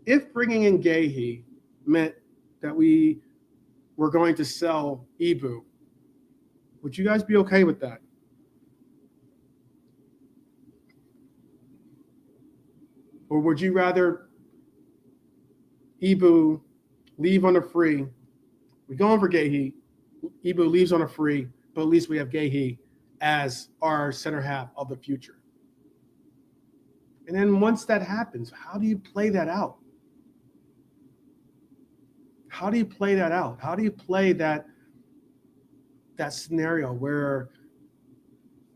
If bringing in Guehi meant that we were going to sell Ibu, would you guys be okay with that? Or would you rather Ibu leave on a free? We're going for Guehi. Ibu leaves on a free, but at least we have Guehi as our center half of the future. And then once that happens, how do you play that out? How do you play that out? How do you play that scenario where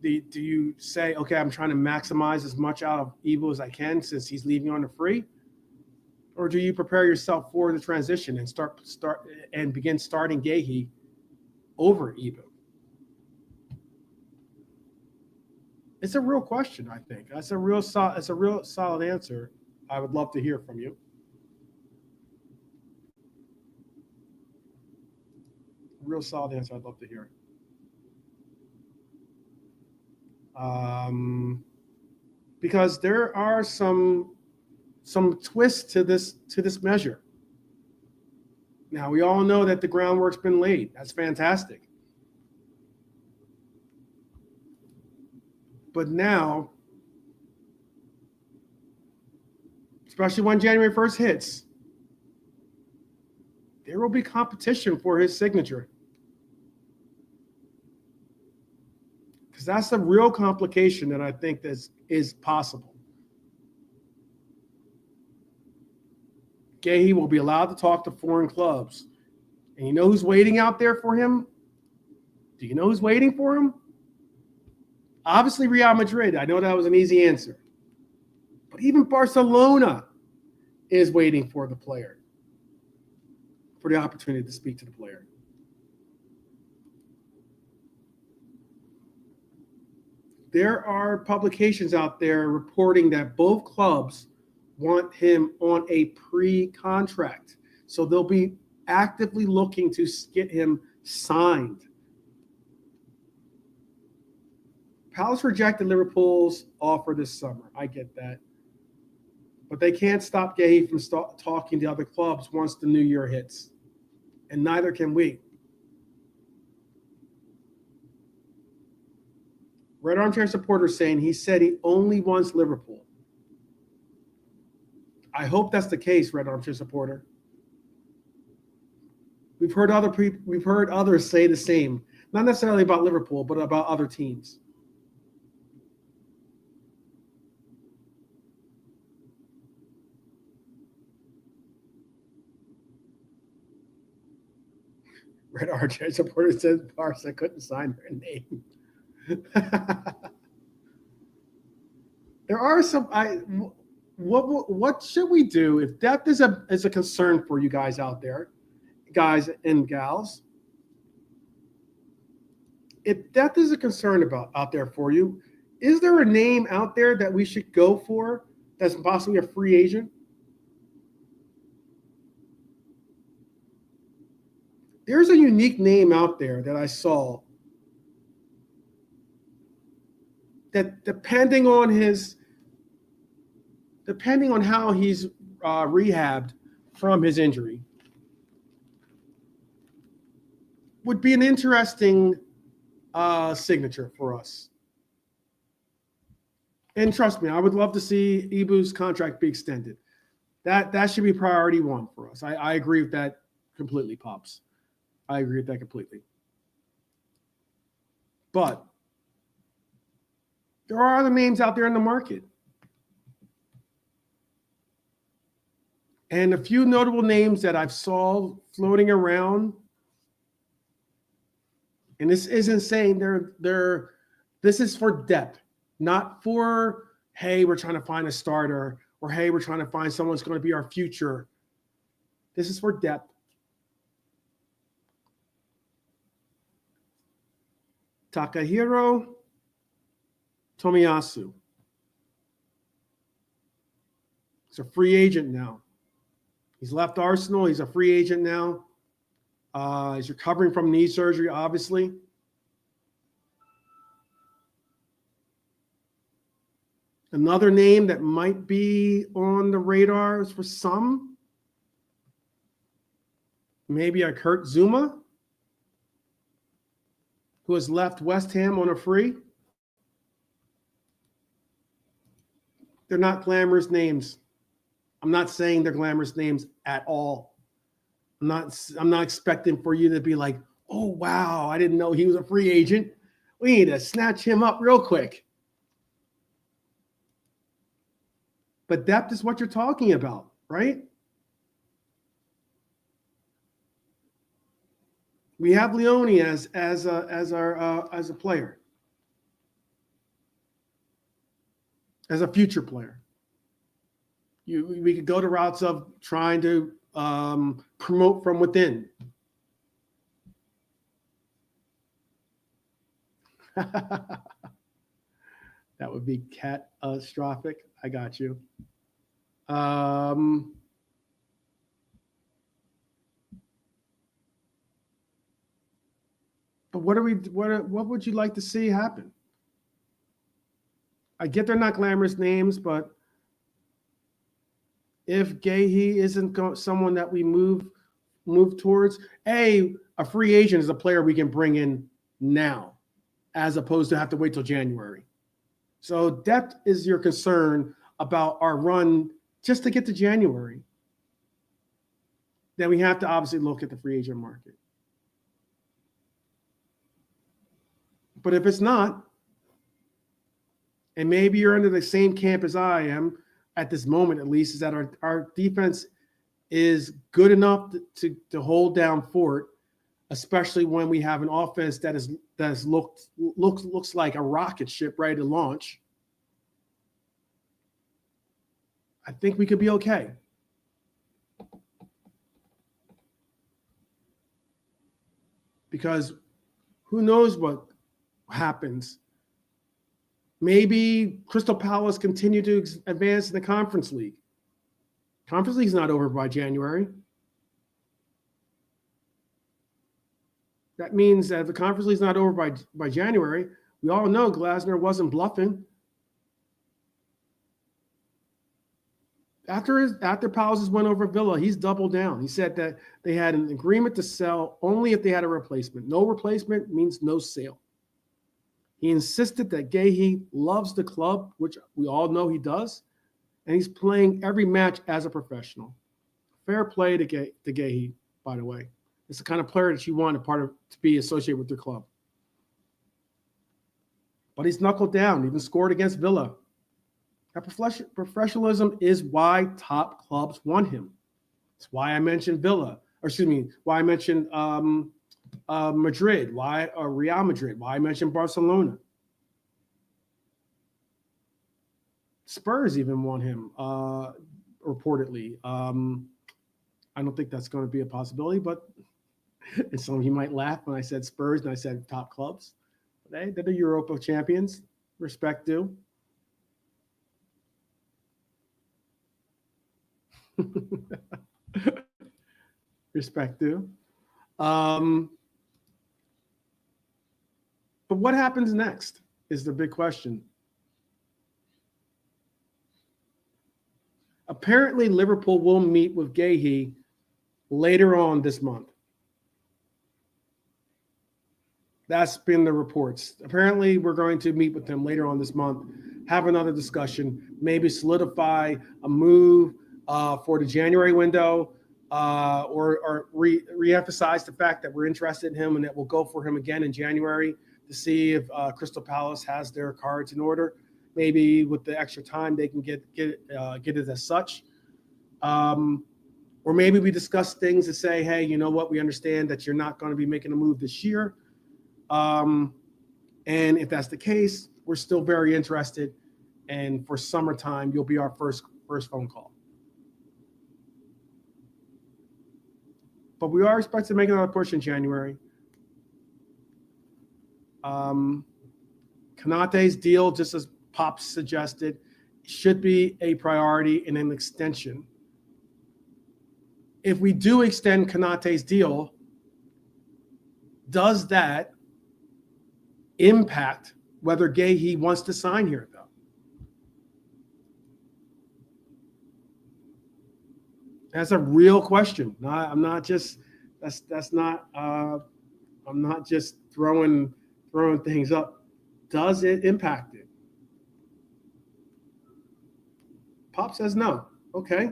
do you say, okay, I'm trying to maximize as much out of Ibu as I can since he's leaving on the free? Or do you prepare yourself for the transition and begin starting Guehi over Ibu? It's a real question, I think. It's a real solid answer. I would love to hear from you. Real solid answer. I'd love to hear. Because there are some twists to this measure. Now, we all know that the groundwork's been laid. That's fantastic. But now, especially when January 1st hits, there will be competition for his signature. Because that's a real complication that I think is possible. Guehi will be allowed to talk to foreign clubs. And you know who's waiting out there for him? Do you know who's waiting for him? Obviously, Real Madrid. I know that was an easy answer. But even Barcelona is waiting for the player, for the opportunity to speak to the player. There are publications out there reporting that both clubs want him on a pre-contract. So they'll be actively looking to get him signed. Palace rejected Liverpool's offer this summer. I get that. But they can't stop Guehi from talking to other clubs once the new year hits. And neither can we. Red Armchair supporter saying he said he only wants Liverpool. I hope that's the case, Red Armchair supporter. We've heard others say the same, not necessarily about Liverpool, but about other teams. Red Armchair supporter says Barca couldn't sign their name. There are some. What should we do if depth is a concern for you guys out there, guys and gals? If depth is a concern out there for you, is there a name out there that we should go for that's possibly a free agent? There's a unique name out there that I saw that depending on how he's rehabbed from his injury, would be an interesting signature for us. And trust me, I would love to see Ibu's contract be extended. That should be priority one for us. I agree with that completely, Pops. I agree with that completely. But there are other names out there in the market. And a few notable names that I've saw floating around, and this isn't saying this is for depth, not for, hey, we're trying to find a starter, or hey, we're trying to find someone who's going to be our future. This is for depth. Takahiro Tomiyasu. He's a free agent now. He's left Arsenal. He's a free agent now. He's recovering from knee surgery, obviously. Another name that might be on the radars for some, maybe a Kurt Zuma, who has left West Ham on a free. They're not glamorous names. I'm not saying they're glamorous names at all. I'm not expecting for you to be like, oh, wow, I didn't know he was a free agent. We need to snatch him up real quick. But depth is what you're talking about, right? We have Leone as a player, as a future player. We could go to routes of trying to promote from within. That would be catastrophic. I got you. But what would you like to see happen? I get they're not glamorous names, but if Guehi isn't someone that we move towards, a free agent is a player we can bring in now, as opposed to have to wait till January. So depth is your concern about our run just to get to January. Then we have to obviously look at the free agent market. But if it's not, and maybe you're under the same camp as I am at this moment, at least, is that our defense is good enough to hold down fort, especially when we have an offense that looks like a rocket ship ready to launch. I think we could be okay. Because who knows what happens. Maybe Crystal Palace continue to advance in the Conference League. Conference League's not over by January. That means that if the Conference League's not over by January, we all know Glasner wasn't bluffing. After Palace's win over Villa, he's doubled down. He said that they had an agreement to sell only if they had a replacement. No replacement means no sale. He insisted that Guehi loves the club, which we all know he does, and he's playing every match as a professional. Fair play to Guehi, by the way. It's the kind of player that you want to be associated with your club. But he's knuckled down, even scored against Villa. That professionalism is why top clubs want him. It's why I mentioned why I mentioned Madrid, Real Madrid, why I mentioned Barcelona. Spurs even want him, reportedly. I don't think that's going to be a possibility, but some of you might laugh when I said Spurs and I said top clubs. They're the Europa champions. Respect due. Respect due. But what happens next is the big question. Apparently, Liverpool will meet with Guehi later on this month. That's been the reports. Apparently, we're going to meet with him later on this month, have another discussion, maybe solidify a move for the January window, or re-emphasize the fact that we're interested in him and that we'll go for him again in January to see if Crystal Palace has their cards in order. Maybe with the extra time they can get it as such. Or maybe we discuss things and say, hey, you know what? We understand that you're not going to be making a move this year. And if that's the case, we're still very interested. And for summertime, you'll be our first phone call. But we are expected to make another push in January. Konaté's deal, just as Pop suggested, should be a priority and an extension. If we do extend Konaté's deal, does that impact whether Guehi wants to sign here, though? That's a real question. I'm not just throwing things up. Does it impact it? Pop says no. Okay.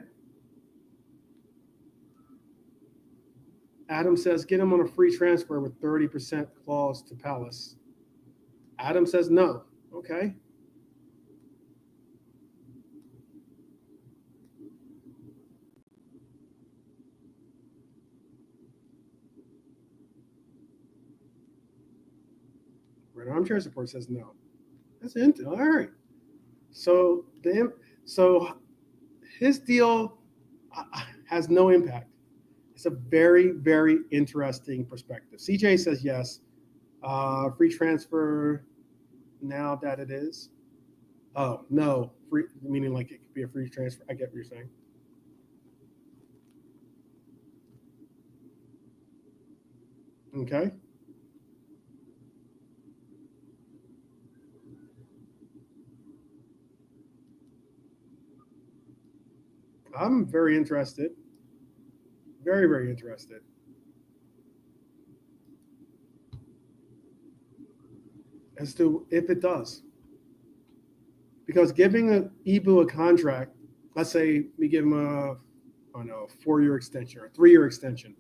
Adam says get him on a free transfer with 30% clause to Palace. Adam says no. Okay. Red Armchair Support says no. That's it. All right. So his deal has no impact. It's a very, very interesting perspective. CJ says yes. Free transfer now that it is. Oh, no. Free, meaning like it could be a free transfer. I get what you're saying. Okay. I'm very interested. Very, very interested as to if it does. Because giving a Ibu a contract, let's say we give him a, I don't know, 4-year extension or a 3-year extension,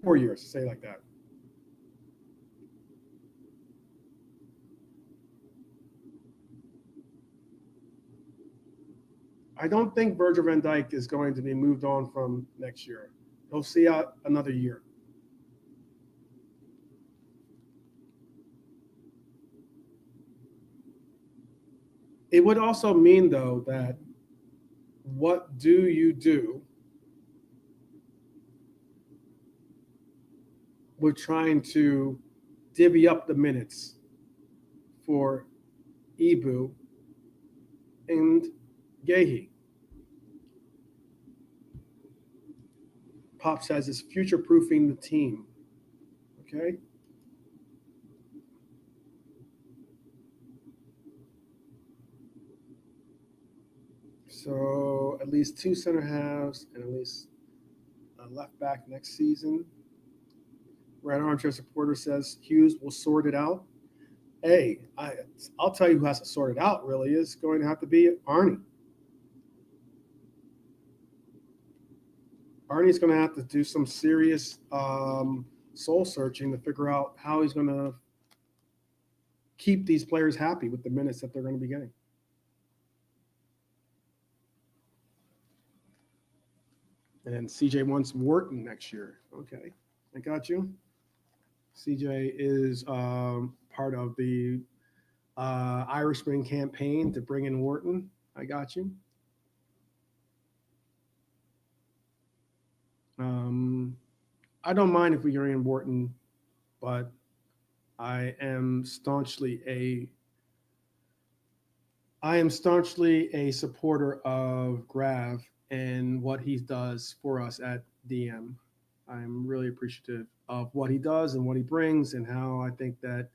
4 years, say like that. I don't think Virgil van Dijk is going to be moved on from next year. He'll see out another year. It would also mean, though, that what do you do with trying to divvy up the minutes for Ibu and Guehi? Pop says it's future proofing the team. Okay. So at least 2 center halves and at least a left back next season. Red Armchair supporter says Hughes will sort it out. Hey, I'll tell you who has to sort it out. Really, is going to have to be Arnie. Arnie's going to have to do some serious soul searching to figure out how he's going to keep these players happy with the minutes that they're going to be getting. And then CJ wants Wharton next year. Okay, I got you. CJ is part of the Irishman campaign to bring in Wharton. I got you. I don't mind if we bring in Wharton, but I am staunchly a supporter of Grav and what he does for us at DM. I'm really appreciative of what he does and what he brings, and how I think that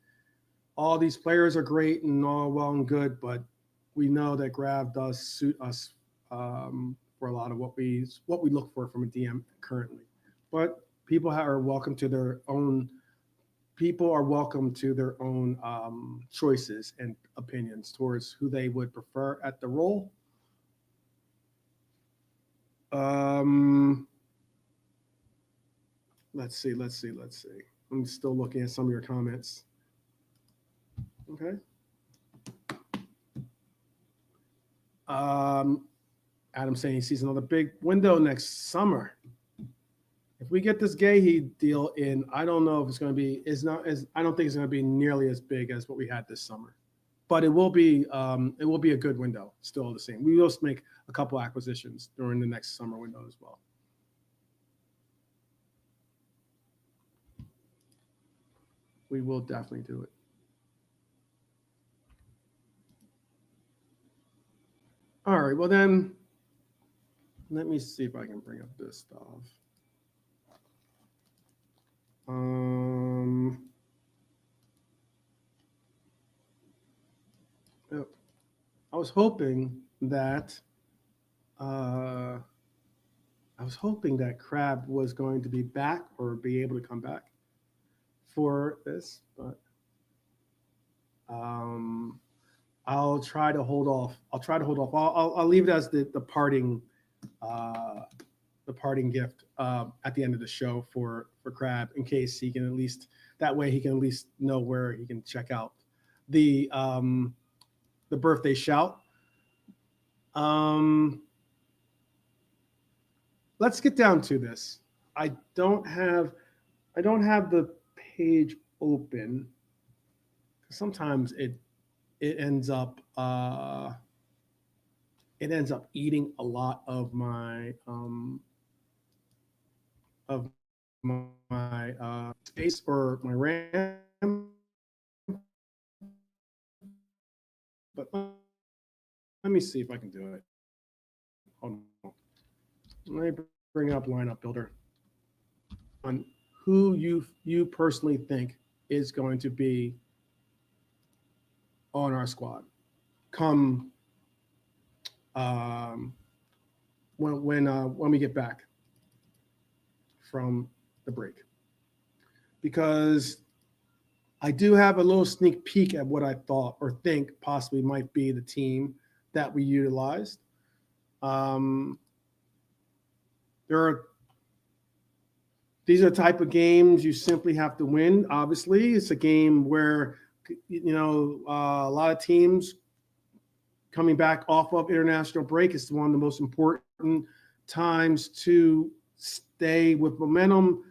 all these players are great and all well and good, but we know that Grav does suit us for a lot of what we look for from a DM currently. But people are welcome to their own. People are welcome to their own choices and opinions towards who they would prefer at the role. Um, let's see. I'm still looking at some of your comments. Okay. Adam saying he sees another big window next summer. If we get this Guehi deal in, I don't know if it's going to be. It's not as. I don't think it's going to be nearly as big as what we had this summer, but it will be. It will be a good window. Still the same. We will make a couple acquisitions during the next summer window as well. We will definitely do it. All right. Well then, let me see if I can bring up this stuff. Um, oh, I was hoping that Crab was going to be back or be able to come back for this, but I'll try to hold off. I'll leave it as the parting gift at the end of the show for Crab, in case he can at least, that way he can at least know where he can check out the birthday shout. Let's get down to this. I don't have the page open. Sometimes it it ends up eating a lot of my space or my RAM. But let me see if I can do it. Hold on. Let me bring up lineup builder on who you personally think is going to be on our squad come when we get back from the break, because I do have a little sneak peek at what I thought or think possibly might be the team that we utilized. These are the type of games you simply have to win. Obviously, it's a game where a lot of teams coming back off of international break is one of the most important times to stay with momentum.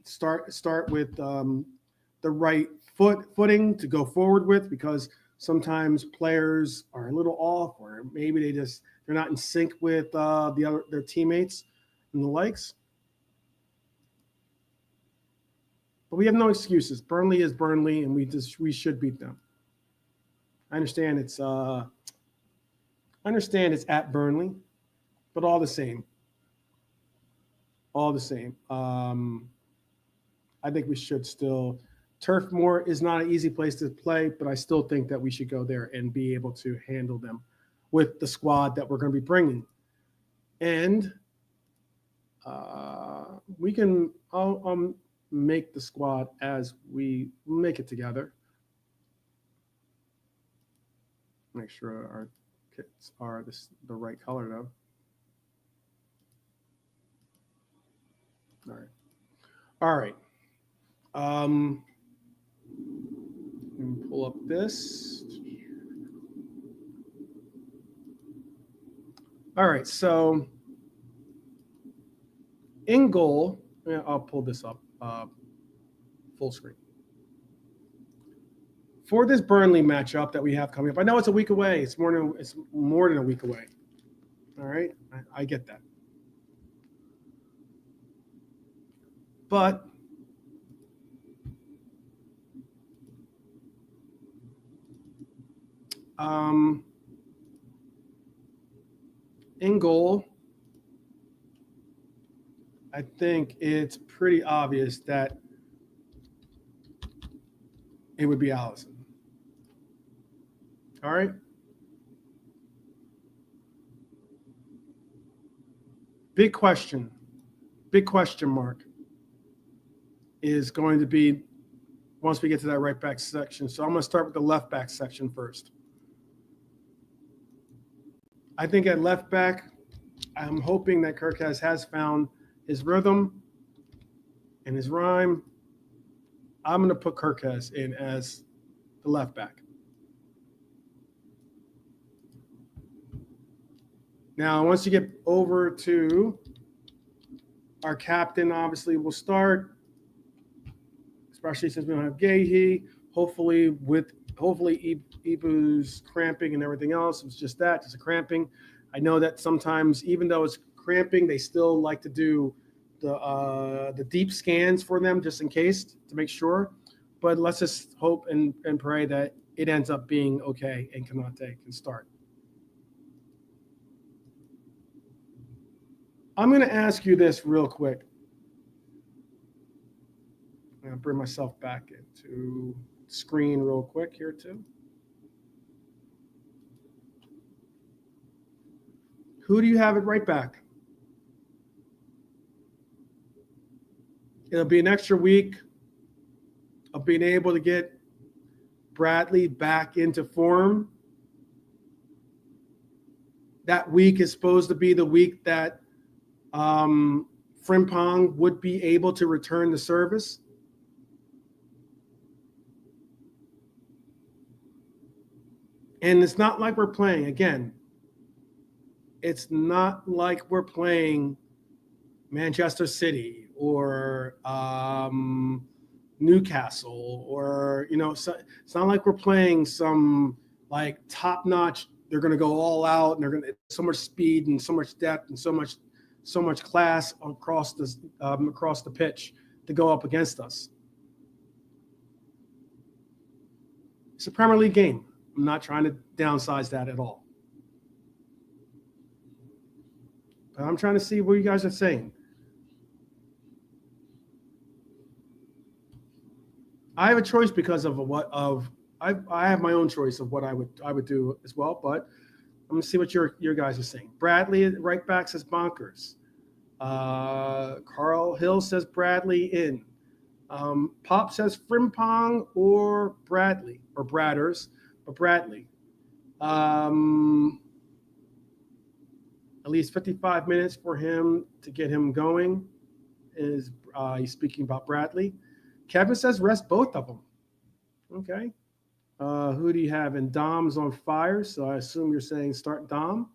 Start with the right footing to go forward with, because sometimes players are a little off, or maybe they're not in sync with their teammates and the likes. But we have no excuses. Burnley is Burnley, and we should beat them. I understand it's at Burnley, but all the same. I think we should still. Turf Moor is not an easy place to play, but I still think that we should go there and be able to handle them with the squad that we're going to be bringing. And we can. I'll make the squad as we make it together. Make sure our kits are the right color, though. All right. Let me pull up this. All right. So in goal, I'll pull this up full screen. For this Burnley matchup that we have coming up, I know it's a week away. It's more than a week away. All right, I get that. But in goal, I think it's pretty obvious that it would be Allison. All right. Big question mark is going to be once we get to that right back section. So I'm going to start with the left back section first. I think at left back, I'm hoping that Kirkaz has found his rhythm and his rhyme. I'm going to put Kirkaz in as the left back. Now, once you get over to our captain, obviously will start, especially since we don't have Guehi. Hopefully Ibu's cramping and everything else. It's just a cramping. I know that sometimes, even though it's cramping, they still like to do the deep scans for them just in case to make sure. But let's just hope and pray that it ends up being okay and Kanate can start. I'm going to ask you this real quick. I'm going to bring myself back into screen real quick here too. Who do you have at right back? It'll be an extra week of being able to get Bradley back into form. That week is supposed to be the week that Frimpong would be able to return to service. And it's not like we're playing, again, it's not like we're playing Manchester City or Newcastle, or so, it's not like we're playing some like top notch. They're going to go all out, and they're going to so much speed and so much depth and so much class across the pitch to go up against us. It's a Premier League game. I'm not trying to downsize that at all. But I'm trying to see what you guys are saying. I have a choice because of I have my own choice of what I would do as well, but I'm gonna see what your guys are saying. Bradley right back says bonkers. Carl Hill says Bradley in. Pop says Frimpong or Bradley or Bradders, but Bradley. At least 55 minutes for him to get him going. Is he's speaking about Bradley. Kevin says rest both of them. Okay. Who do you have? And Dom's on fire, so I assume you're saying start Dom.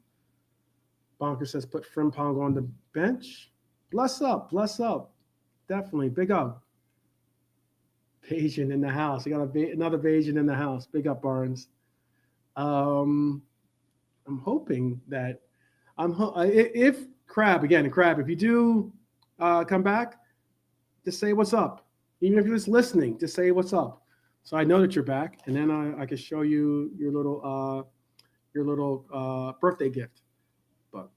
Bonker says put Frimpong on the bench. Bless up. Definitely. Big up. Bayesian in the house. You got another Bayesian in the house. Big up, Barnes. I'm hoping that if Crab, if you do come back, just say what's up. Even if you're just listening, just say what's up, so I know that you're back, and then I can show you your little birthday gift. But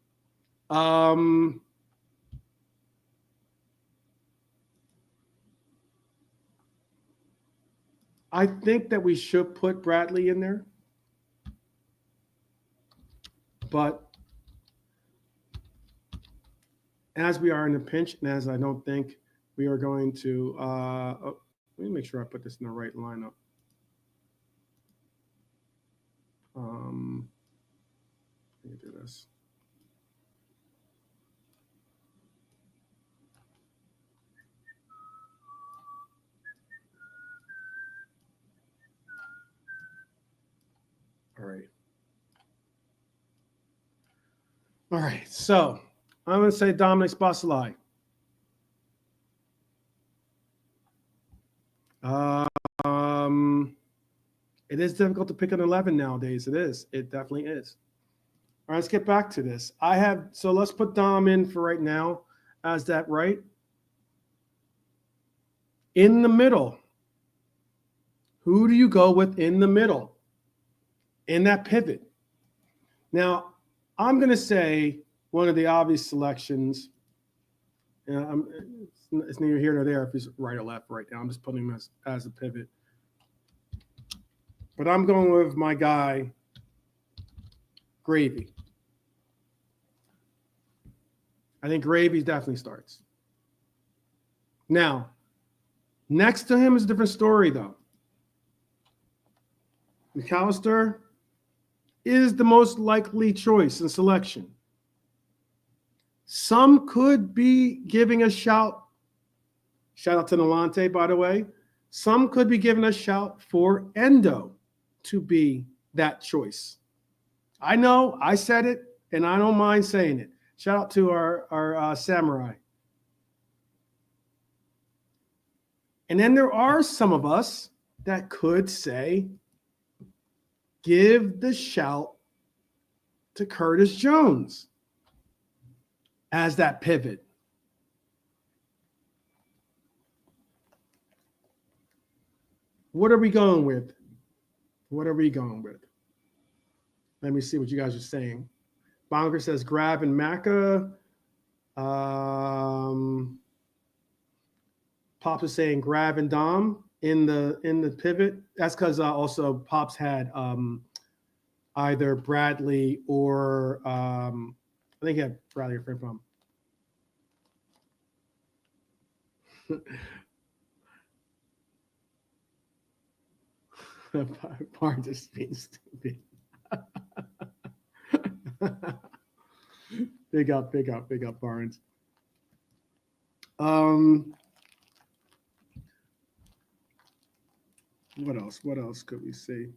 I think that we should put Bradley in there, but as we are in a pinch, and as I don't think we are going to let me make sure I put this in the right lineup. Let me do this. All right. So I'm going to say Dominic Szoboszlai. It is difficult to pick an 11 nowadays. It is. It definitely is. All right, let's get back to this. So let's put Dom in for right now as that right. In the middle. Who do you go with in the middle? In that pivot. Now, I'm going to say one of the obvious selections. It's neither here nor there if he's right or left right now. I'm just putting him as a pivot. But I'm going with my guy, Gravy. I think Gravy definitely starts. Now, next to him is a different story, though. McAllister is the most likely choice in selection. Some could be giving a shout out to Nalante, by the way. Some could be giving a shout for Endo to be that choice. I know, I said it, and I don't mind saying it. Shout out to our samurai. And then there are some of us that could say, give the shout to Curtis Jones as that pivot. What are we going with? Let me see what you guys are saying. Bonker says Grab and Macca. Pops is saying Grab and Dom in the pivot. That's because also Pops had either Bradley or I think he had Bradley or Frimpong. Barnes is being stupid. Big up, Barnes. What else could we see?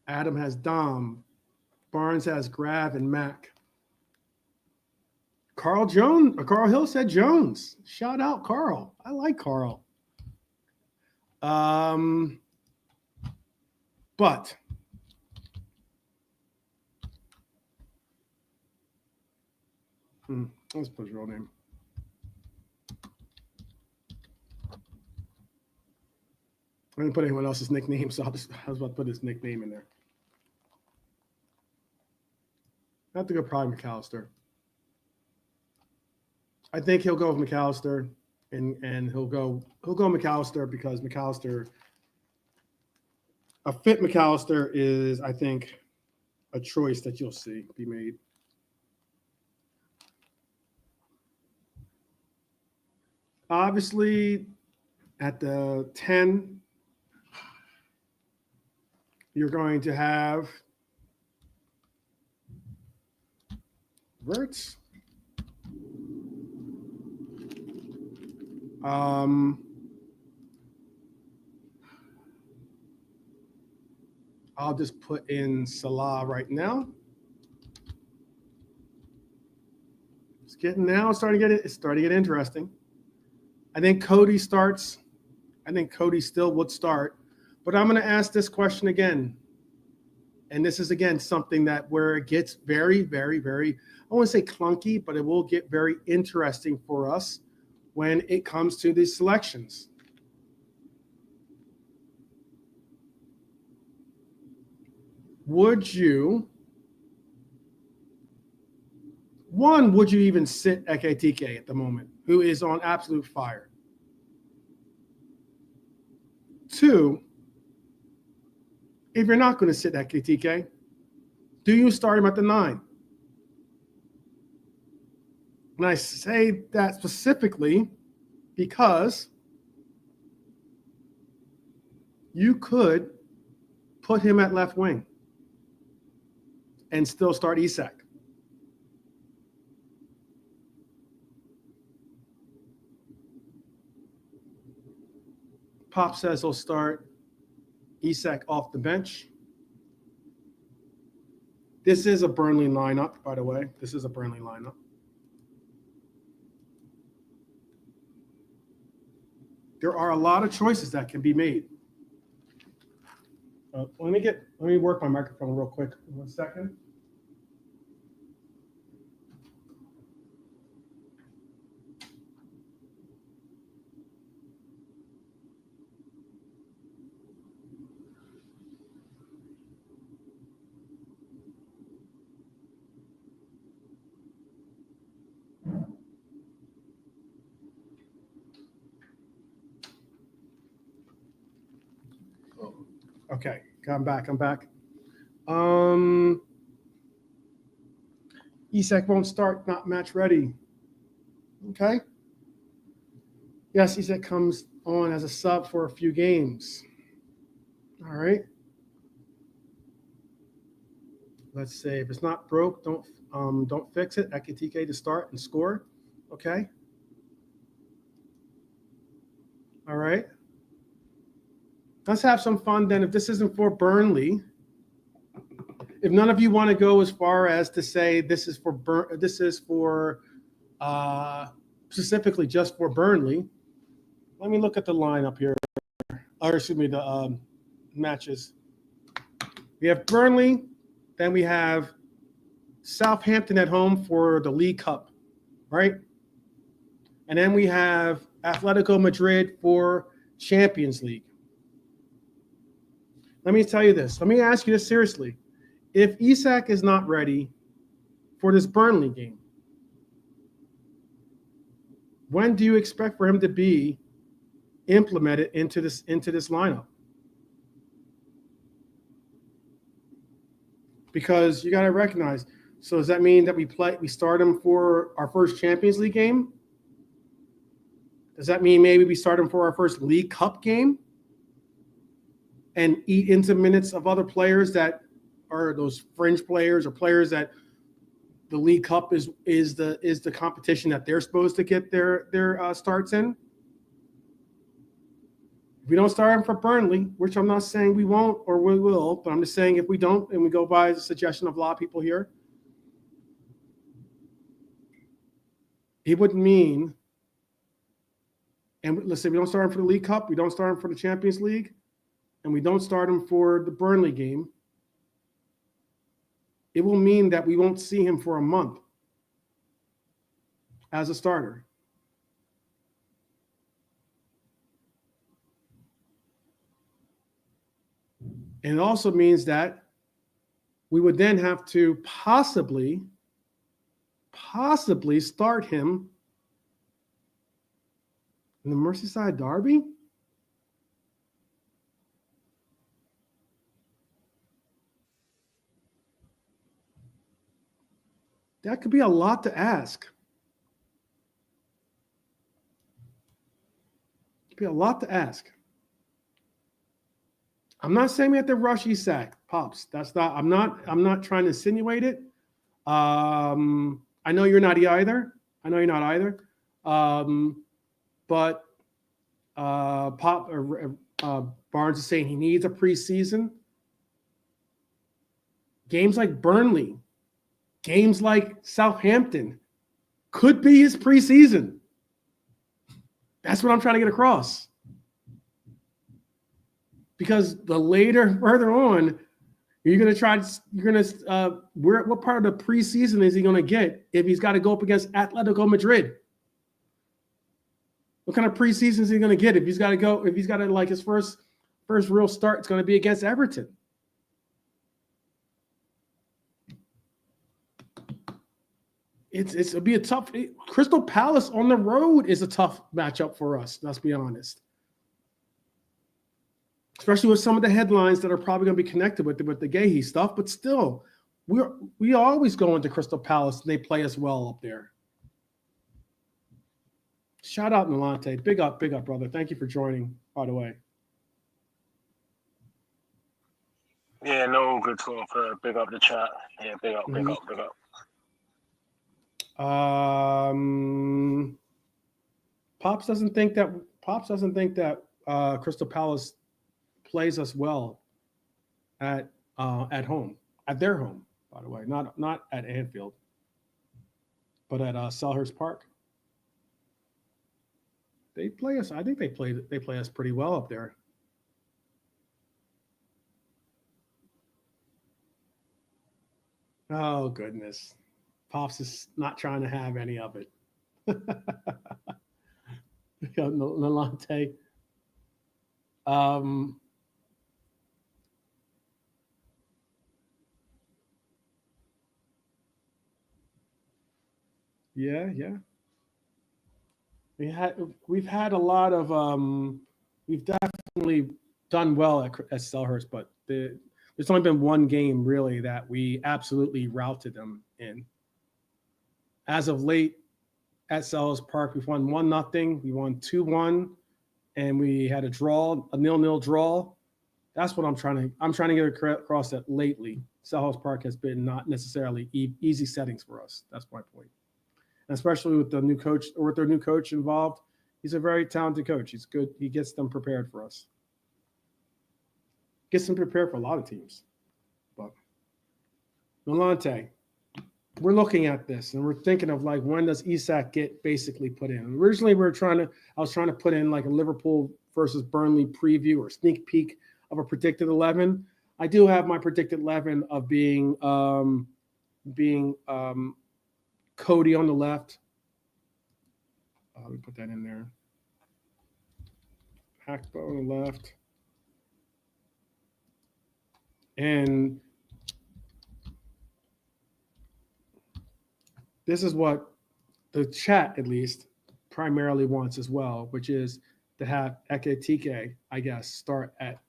Adam has Dom. Barnes has Grav and Mac. Carl Hill said Jones. Shout out Carl. I like Carl. But let's put his real name. I didn't put anyone else's nickname, so I was about to put his nickname in there. I have to go probably McAllister. I think he'll go with McAllister, and he'll go McAllister because McAllister, a fit McAllister is, I think, a choice that you'll see be made. Obviously, at the 10, you're going to have Wirtz. I'll just put in Salah right now. It's starting to get interesting. I think Cody starts. I think Cody still would start. But I'm going to ask this question again. And this is, again, something that where it gets very, very, very, I won't say clunky, but it will get very interesting for us when it comes to these selections. Would you even sit Ekitike at the moment, who is on absolute fire? 2, if you're not going to sit Ekitike, do you start him at the 9? And I say that specifically because you could put him at left wing and still start Isak. Pop says he'll start Isak off the bench. This is a Burnley lineup, by the way. This is a Burnley lineup. There are a lot of choices that can be made. Let me work my microphone real quick. 1 second. Okay, I'm back. Isak won't start, not match ready. Okay. Yes, Isak comes on as a sub for a few games. All right. Let's say if it's not broke, don't fix it. Ekitike to start and score. Okay. All right. Let's have some fun then. If this isn't for Burnley, if none of you want to go as far as to say this is for specifically just for Burnley, let me look at the lineup here. Or excuse me, the matches. We have Burnley, then we have Southampton at home for the League Cup, right? And then we have Atletico Madrid for Champions League. Let me tell you this. Let me ask you this seriously. If Isak is not ready for this Burnley game, when do you expect for him to be implemented into this lineup? Because you got to recognize. So does that mean that we start him for our first Champions League game? Does that mean maybe we start him for our first League Cup game? And eat into minutes of other players that are those fringe players or players that the League Cup is the competition that they're supposed to get their starts in. If we don't start him for Burnley, which I'm not saying we won't or we will, but I'm just saying if we don't, and we go by the suggestion of a lot of people here, it would mean, and let's say we don't start him for the League Cup, we don't start him for the Champions League, and we don't start him for the Burnley game, it will mean that we won't see him for a month as a starter. And it also means that we would then have to possibly start him in the Merseyside derby. That could be a lot to ask. It'd be a lot to ask. I'm not saying we have to rush Isak, Pops. That's not. I'm not trying to insinuate it. I know you're not either. But Barnes is saying he needs a preseason. Games like Burnley, games like Southampton could be his preseason. That's what I'm trying to get across. Because further on, what part of the preseason is he going to get if he's got to go up against Atletico Madrid? What kind of preseason is he going to get if he's got to like his first real start, it's going to be against Everton. It'll be a tough. Crystal Palace on the road is a tough matchup for us. Let's be honest. Especially with some of the headlines that are probably going to be connected with the Guehi stuff, but still, we always go into Crystal Palace and they play us well up there. Shout out Nalante, big up, brother. Thank you for joining. By the way. Yeah, no, good talk. Big up the chat. Yeah, big up. Pops doesn't think that Crystal Palace plays us well at home, at their home, by the way, not at Anfield, but at Selhurst Park. They play us. I think they play us pretty well up there. Oh goodness, Pops is not trying to have any of it. Nalante. Yeah. We've had a lot of we've definitely done well at Selhurst, but there's only been one game really that we absolutely routed them in. As of late at Selhurst Park, we've won 1-0, we won 2-1, and we had a 0-0 draw. That's what I'm trying to get across that lately. Selhurst Park has been not necessarily easy settings for us. That's my point. And especially with the new coach or with their new coach involved, he's a very talented coach. He's good. He gets them prepared for us. Gets them prepared for a lot of teams. But Nalante, we're looking at this and we're thinking of like, when does Isak get basically put in? Originally, I was trying to put in like a Liverpool versus Burnley preview or sneak peek of a predicted 11. I do have my predicted 11 of being Cody on the left. Let me put that in there. Hackbo on the left. And this is what the chat, at least, primarily wants as well, which is to have Ekitike, I guess, start at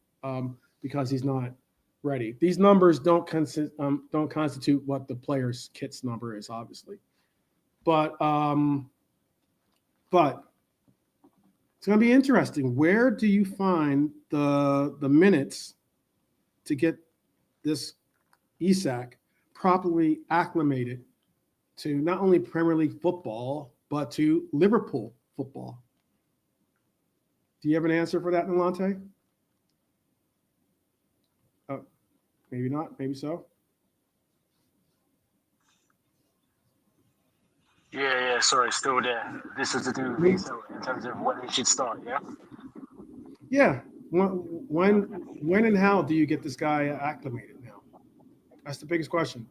because he's not ready. These numbers don't constitute what the player's kit's number is, obviously. But it's going to be interesting. Where do you find the minutes to get this Isak properly acclimated to not only Premier League football, but to Liverpool football? Do you have an answer for that, Nalante? Oh, maybe not. Maybe so. Yeah. Sorry, still there. This is to do with Lisa in terms of when he should start. Yeah. Yeah. When and how do you get this guy acclimated now? That's the biggest question.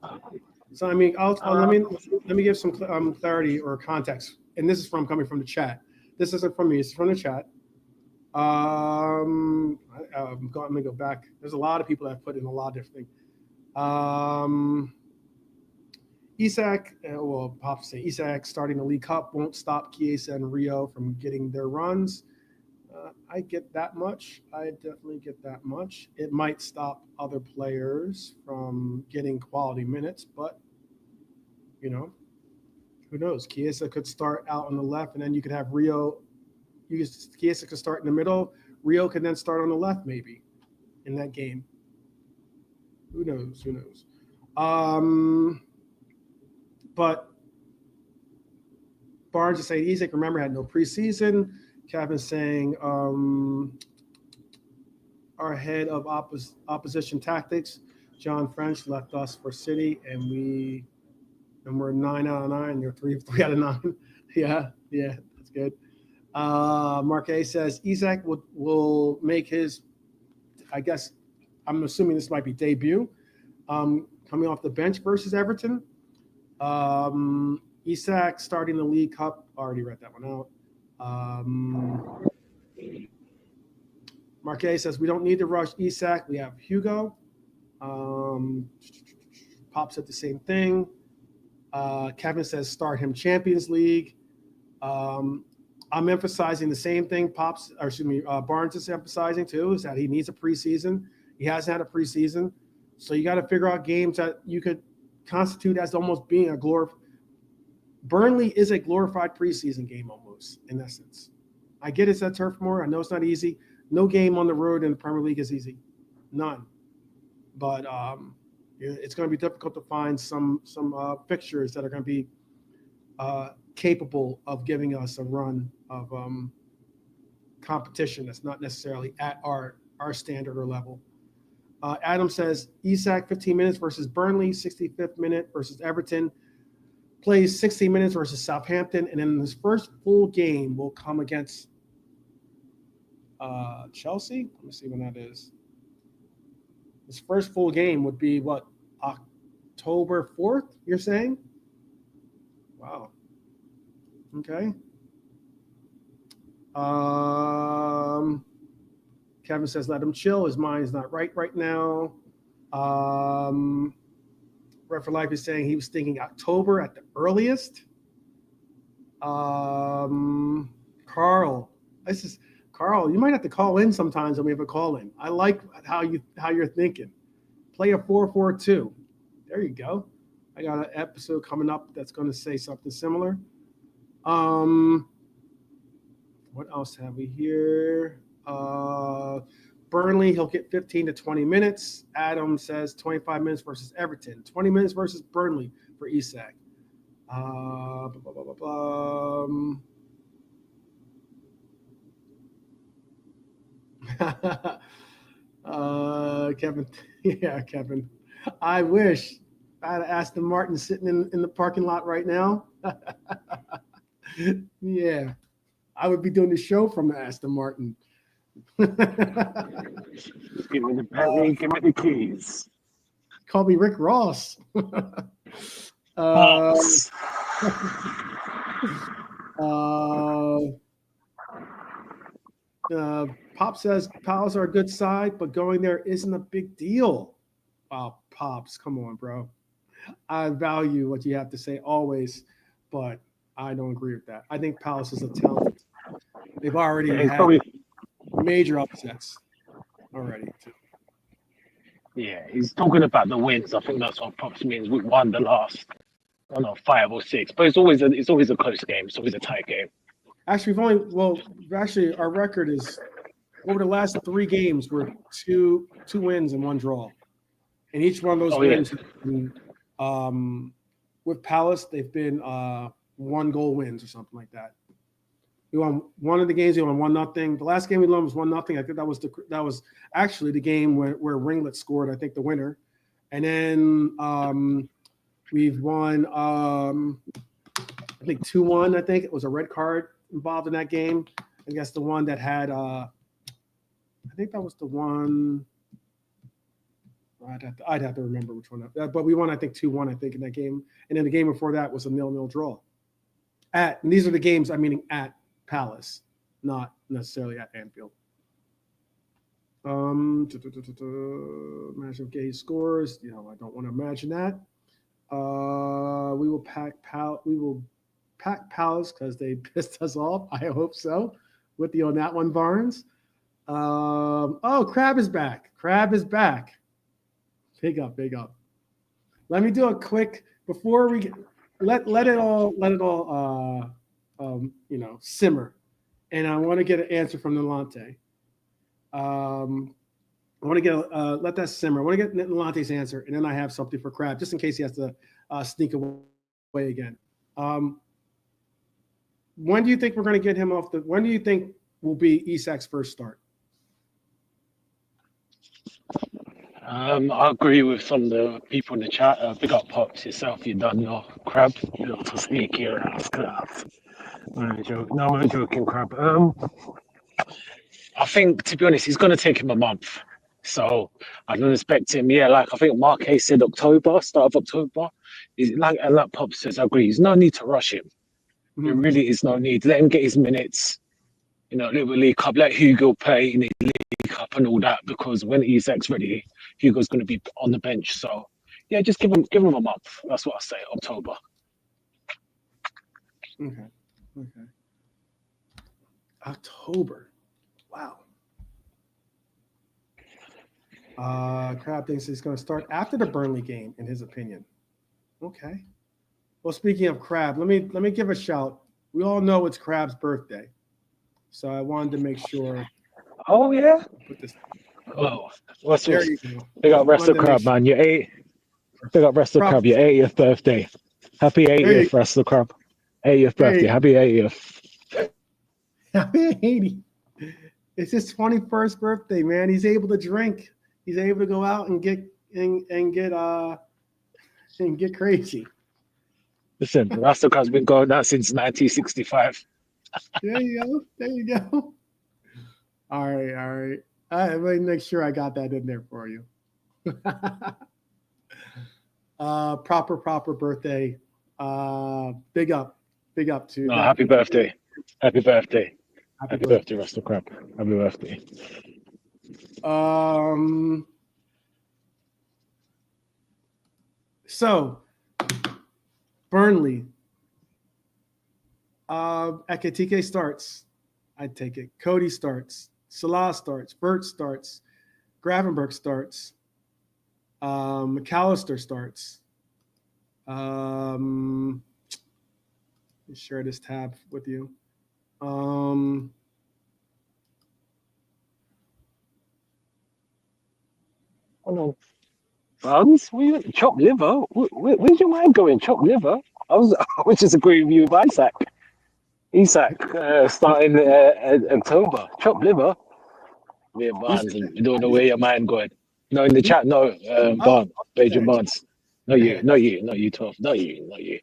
So I mean, let me give some clarity or context, and this is coming from the chat. This isn't from me. It's from the chat. I'm going to go back. There's a lot of people that have put in a lot of different things. Isak, Pops say Isak starting the League Cup won't stop Chiesa and Rio from getting their runs. I get that much. I definitely get that much. It might stop other players from getting quality minutes, but who knows? Chiesa could start out on the left, and then you could have Rio. Chiesa could start in the middle. Rio could then start on the left, maybe, in that game. Who knows? But Barnes is saying Isak, remember, had no preseason. Kevin's saying our head of opposition tactics, John French, left us for City, and we're 9 out of 9. You're 3 out of 9. yeah, that's good. Marc Guéhi says Isak will make his, I guess, I'm assuming this might be debut, coming off the bench versus Everton. Isak starting the League Cup. Already read that one out. Marc Guéhi says we don't need to rush Isak. We have Hugo. Pop said the same thing. Kevin says start him Champions League. I'm emphasizing the same thing. Barnes is emphasizing too, is that he needs a preseason. He hasn't had a preseason, so you got to figure out games that you could constitute as almost being a Burnley is a glorified preseason game almost, in essence. I get it's at Turf Moor. I know it's not easy. No game on the road in the Premier League is easy. None. But it's going to be difficult to find some fixtures that are going to be capable of giving us a run of competition that's not necessarily at our standard or level. Adam says Isak 15 minutes versus Burnley, 65th minute versus Everton, plays 60 minutes versus Southampton, and then his first full game will come against Chelsea. Let me see when that is. His first full game would be what, October 4th, you're saying? Wow. Okay. Kevin says, let him chill. His mind is not right now. Red for Life is saying he was thinking October at the earliest. Carl, you might have to call in sometimes when we have a call in. I like how you're thinking. Play a 4-4-2. There you go. I got an episode coming up that's going to say something similar. What else have we here? Burnley, he'll get 15 to 20 minutes. Adam says 25 minutes versus Everton. 20 minutes versus Burnley for Isak. Kevin. Yeah, Kevin. I wish I had Aston Martin sitting in the parking lot right now. Yeah, I would be doing the show from the Aston Martin. Give me the penny, give me the keys. Call me Rick Ross. Pop says Pals are a good side, but going there isn't a big deal. Pops, come on, bro. I value what you have to say always, but I don't agree with that. I think Palace is a talent. They've already had major upsets already. Too. Yeah, he's talking about the wins. I think that's what Pops means. We won the last, 5 or 6, but it's always a close game. It's always a tight game. Actually, our record is over the last 3 games we're 2 wins and 1 draw, and each one of those wins, with Palace, they've been 1-goal wins or something like that. We won one of the games. We won 1-0. The last game we won was 1-0. I think that was actually the game where Ringlet scored, I think, the winner. And then we've won I think 2-1. I think it was a red card involved in that game. I think that's the one that had. I think that was the one. I'd have to remember which one. But we won, I think 2-1. I think in that game, and then the game before that was a 0-0 draw. And these are the games I'm meaning at Palace, not necessarily at Anfield. Imagine if Guehi scores. I don't want to imagine that. We will pack Palace because they pissed us off. I hope so. With you on that one, Barnes. Crab is back. Big up. Let me do a quick before we get, let it all simmer, and I want to get an answer from Nalante. I want to get let that simmer. I want to get Nalante's answer, and then I have something for Crab, just in case he has to sneak away again. When do you think we're going to get him off when do you think will be Isak's first start? I agree with some of the people in the chat. Big up Pops yourself, you done your Crab. You little sneaky ass class. I'm joking, Crab. I think, to be honest, he's going to take him a month. So I don't expect him. Yeah, like I think Marc Guéhi said October, start of October. Like Pops says, I agree. There's no need to rush him. Mm-hmm. There really is no need. Let him get his minutes. Little League Cup. Let Hugo play in the League Cup and all that, because when Isak's ready, Hugo's going to be on the bench. So yeah, just give him a month. That's what I say. October. Okay. October. Wow. Crab thinks he's going to start after the Burnley game, in his opinion. Okay. Well, speaking of Crab, let me give a shout. We all know it's Crab's birthday, so I wanted to make sure. Oh yeah. Put this. Oh, what's There this? you go. Big up Wrestle Crab, man. Big up Wrestle Crab. Your 80th birthday. Happy 80th, Wrestle Crab. 80th birthday. Happy 80th. Happy 80. It's his 21st birthday, man. He's able to drink. He's able to go out and get crazy. Listen, Wrestle Crab's been going out since 1965. There you go. All right. Let me make sure I got that in there for you. Proper birthday. Big up to. Happy birthday, Wrestle Crab. Happy birthday. So Burnley. Ekitike starts. I'd take it. Cody starts. Salah starts. Bert starts. Gravenberch starts. McAllister starts. Let me share this tab with you. Hold on. Buns? Chopped liver? Where's your mind going? Chopped liver? I was just agreeing with you with Isak. Starting October. Chopped liver? Yeah, Barnes. You don't know where your mind going. No, in the chat, no. Barnes. Adrian Barnes. Not you, Tom. Not you.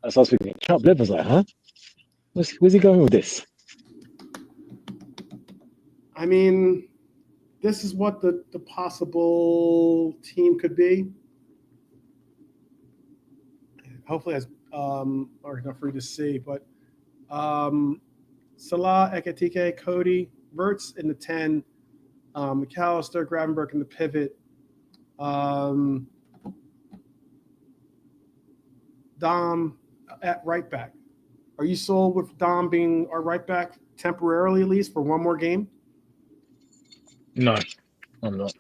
That's what I was thinking. Chopped liver's like, huh? Where's he going with this? I mean, this is what the possible team could be. Hopefully, that's enough for you to see. But Salah, Ekitike, Cody, Verts in the 10, McAllister, Gravenberch in the pivot, Dom at right back. Are you sold with Dom being our right back temporarily, at least for one more game? No, I'm not.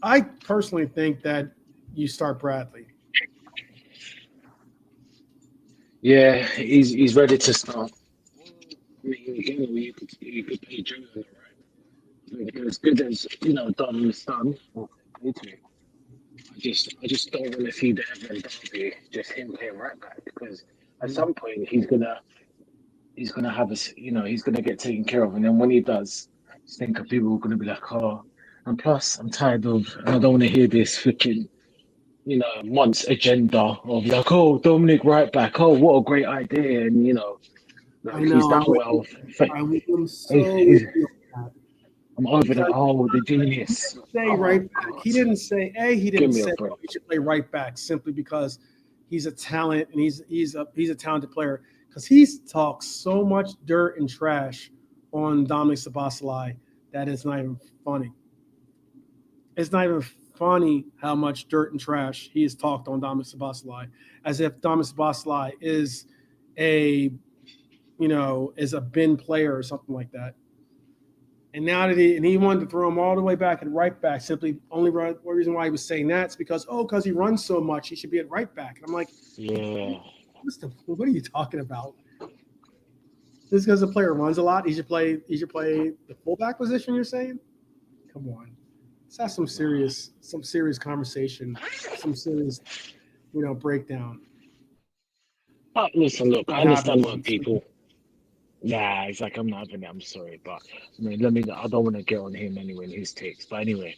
I personally think that you start Bradley. Yeah, he's ready to start. I mean, again, you could pay Joe on the right. As good as Dom has done, I just don't want to see the Everton derby just him playing right back, because at some point he's gonna have us. He's gonna get taken care of, and then when he does, I think people are gonna be like, oh. And plus, I'm tired of, and I don't want to hear this freaking month's agenda of like, oh, Dominic right back, oh, what a great idea, and I like he's know. done well. I'm He's, so with he's, you on that I'm over that. because Oh, the genius. say Oh right back. God, He give didn't me a say break. oh, he should play right back simply because he's a talent and he's a talented player. Because he's talked so much dirt and trash on Dominic Szoboszlai that it's not even funny. It's not even funny how much dirt and trash he has talked on Dominic Szoboszlai, as if Dominic Szoboszlai is a is a bin player or something like that. And now that he wanted to throw him all the way back at right back, simply only reason why he was saying that is because because he runs so much, he should be at right back. And I'm like, Yeah. what are you talking about? Just because a player runs a lot, he should play the fullback position. You're saying? Come on, let's have some serious conversation, some serious breakdown But listen, look, about I having understand fun. what people. Yeah, it's like I'm not having it. I'm sorry, but I mean, let me. I don't want to get on him anyway in his takes. But anyway,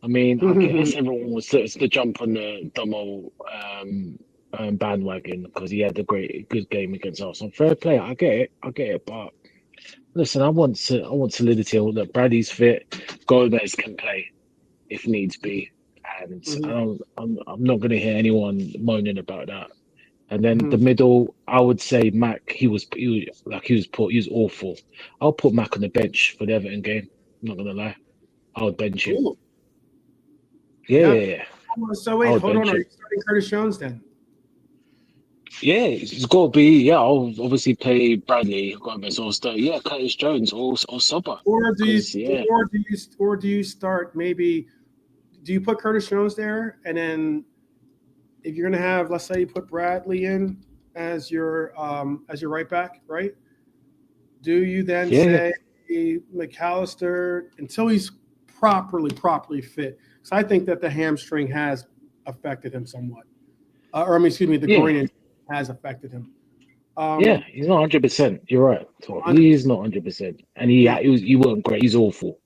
I mean, I guess everyone was to jump on the Domo bandwagon because he had a good game against Arsenal. Fair play, I get it, But listen, I want solidity. Look, Bradley's fit. Gomez can play if needs be, and I'm not going to hear anyone moaning about that. And then the middle, I would say Mac. He was awful. I'll put Mac on the bench for the Everton game. I'm not gonna lie. I would bench him. Cool. Yeah, Yeah. yeah, yeah. So I wait, would hold on. bench Are him. you starting Curtis Jones then? Yeah, it's got to be. Yeah, I'll obviously play Bradley, Gomez, or yeah, Curtis Jones or Sober. Or do you Because yeah, start maybe? Do you put Curtis Jones there, and then if you're gonna have, let's say, you put Bradley in as your right back, right? Do you then yeah, yeah, say McAllister until he's properly fit? Because I think that the hamstring has affected him somewhat, or I mean, excuse me, the yeah, groin injury has affected him. yeah. He's not 100%. You're right. So he is 100%. not 100%, and Yeah. he wasn't great. He's awful.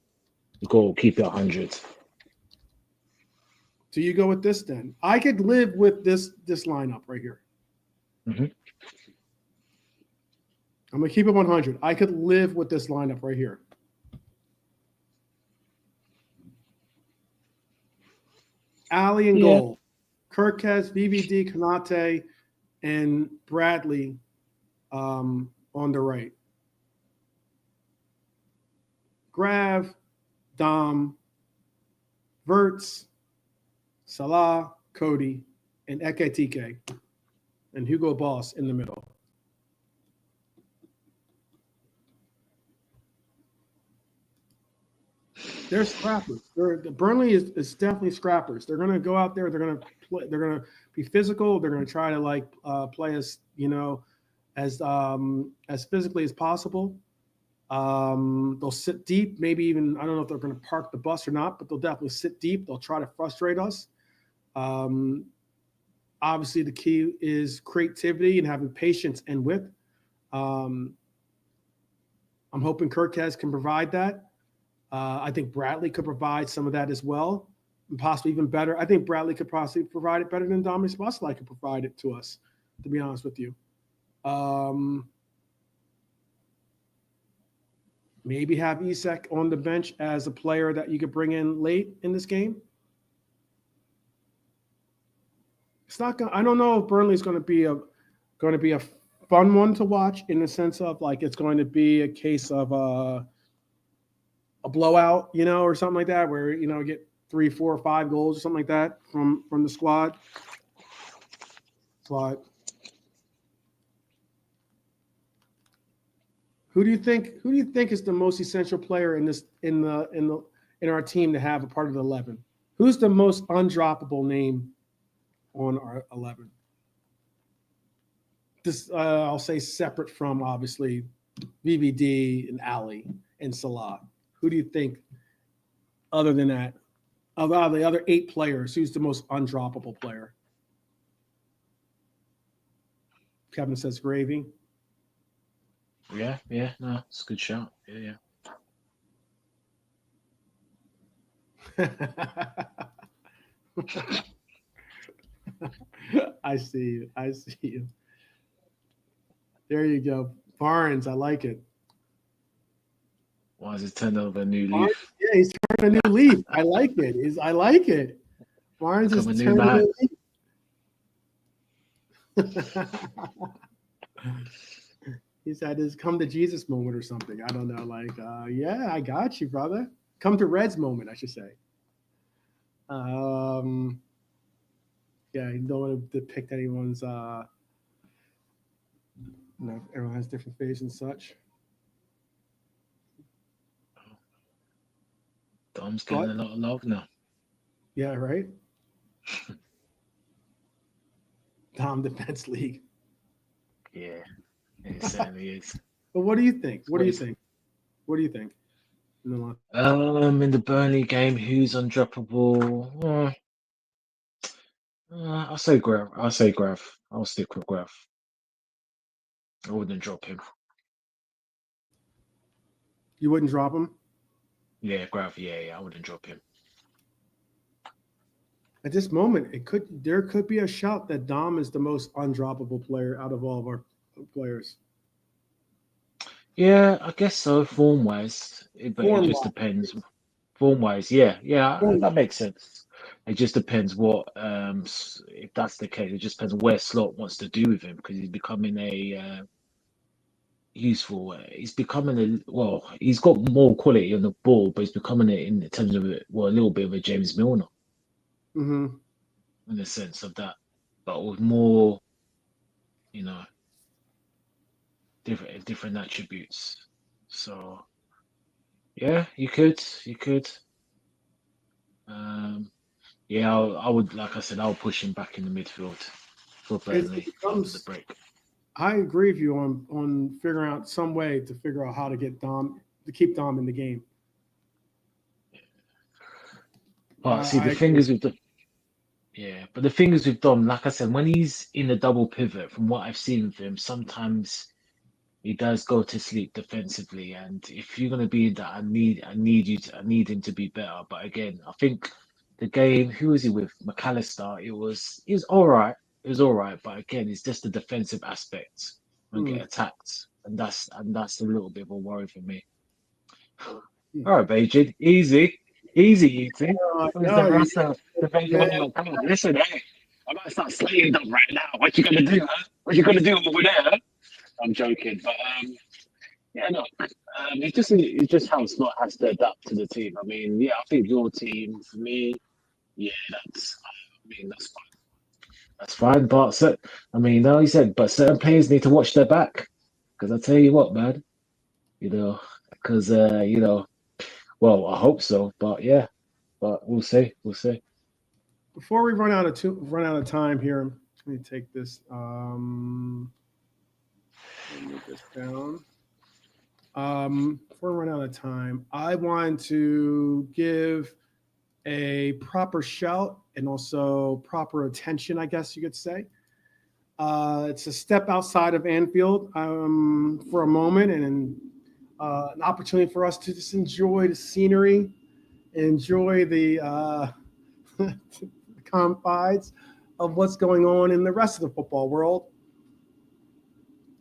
You got to keep it 100. Do you go with this then? I could live with this lineup right here. Hmm. I'm gonna keep it 100. I could live with this lineup right here. Ali and Yeah, goal. Kirkes, VVD, Kanate, and Bradley on the right. Grav, Dom, Verts, Salah, Cody, and Eketike, and Hugo Boss in the middle. They're scrappers. Burnley is definitely scrappers. They're going to go out there. They're going to play. They're going to be physical. They're going to try to play as physically as possible. They'll sit deep. Maybe even I don't know if they're going to park the bus or not, but they'll definitely sit deep. They'll try to frustrate us. Obviously, the key is creativity and having patience and width. I'm hoping Kirkes can provide that. I think Bradley could provide some of that as well, and possibly even better. I think Bradley could possibly provide it better than Dominic Szoboszlai could provide it to us, to be honest with you. Maybe have Isak on the bench as a player that you could bring in late in this game. It's not going. I don't know if Burnley's going to be a fun one to watch in the sense of like it's going to be a case of a blowout, or something like that, where get 3, 4, 5 goals or something like that from the squad. But who do you think is the most essential player in our team to have a part of the 11? Who's the most undroppable name on our 11? This I'll say separate from obviously VVD and Ali and Salah. Who do you think, other than that, of the other 8 players, who's the most undroppable player? Kevin says Gravy. yeah, no, it's a good shout. Yeah. I see you. I see you. There you go. Barnes, I like it. Why has it turned over a new Barnes, leaf? yeah, he's turning a new leaf. I like it. I like it. Barnes Become a is new turning man. a leaf. He's had his come to Jesus moment or something. I don't know. Like, yeah, I got you, brother. Come to Reds moment, I should say. Um, yeah, you don't want to depict anyone's. Everyone has different faces and such. Dom's getting But a lot of love now. yeah, right. Tom Defense League. Yeah, it certainly is. But what do you think? It's What do what you he's, think? What do you think? No, in the Burnley game, who's undroppable? I'll say Graf. I'll say Graf. I'll stick with Graf. I wouldn't drop him. you wouldn't drop him Yeah, Graf. Yeah, I wouldn't drop him. at this moment. There could be a shout that Dom is the most undroppable player out of all of our players. Yeah, I guess so. Form wise, but it Form just depends. Form wise, yeah, wise. that makes sense. It just depends what if that's the case. It just depends where Slot wants to do with him because he's becoming a useful. He's becoming a well. He's got more quality on the ball, but he's becoming it in terms of a little bit of a James Milner Mm-hmm. in the sense of that, but with more, you know, different attributes. So yeah, you could. Um, yeah, I would like I said, I'll push him back in the midfield for It Burnley after the becomes. break. I agree with you on figuring out some way to figure out how to get Dom to keep Dom in the game. But see, I the thing agree. is with the yeah, but the thing is with Dom, like I said, when he's in the double pivot, from what I've seen of him, sometimes he does go to sleep defensively. And if you're gonna be in that, I need him to be better. But again, I think the game, who was he with? McAllister. It was all right. It was all right. But again, it's just the defensive aspect and get Hmm. attacked, and that's a little bit of a worry for me. Hmm. All right, Beijing, easy, you think? Who's the No, rest of the Beijing? man. Come on, listen, hey, I might start slaying them right now. What you gonna do, huh? What you gonna do over there? Huh? I'm joking, but yeah, no, it's just how Slot has to adapt to the team. I mean, yeah, I think your team for me, yeah, that's fine. That's fine, but I mean, no, he said, but certain players need to watch their back because I tell you what, man, you know, because well, I hope so, but yeah. But we'll see. We'll see. Before we run out of time here, let me take this. Let me move this down. Before we run out of time, I want to give a proper shout and also proper attention, I guess you could say. It's a step outside of Anfield for a moment and an opportunity for us to just enjoy the scenery, enjoy the confines of what's going on in the rest of the football world.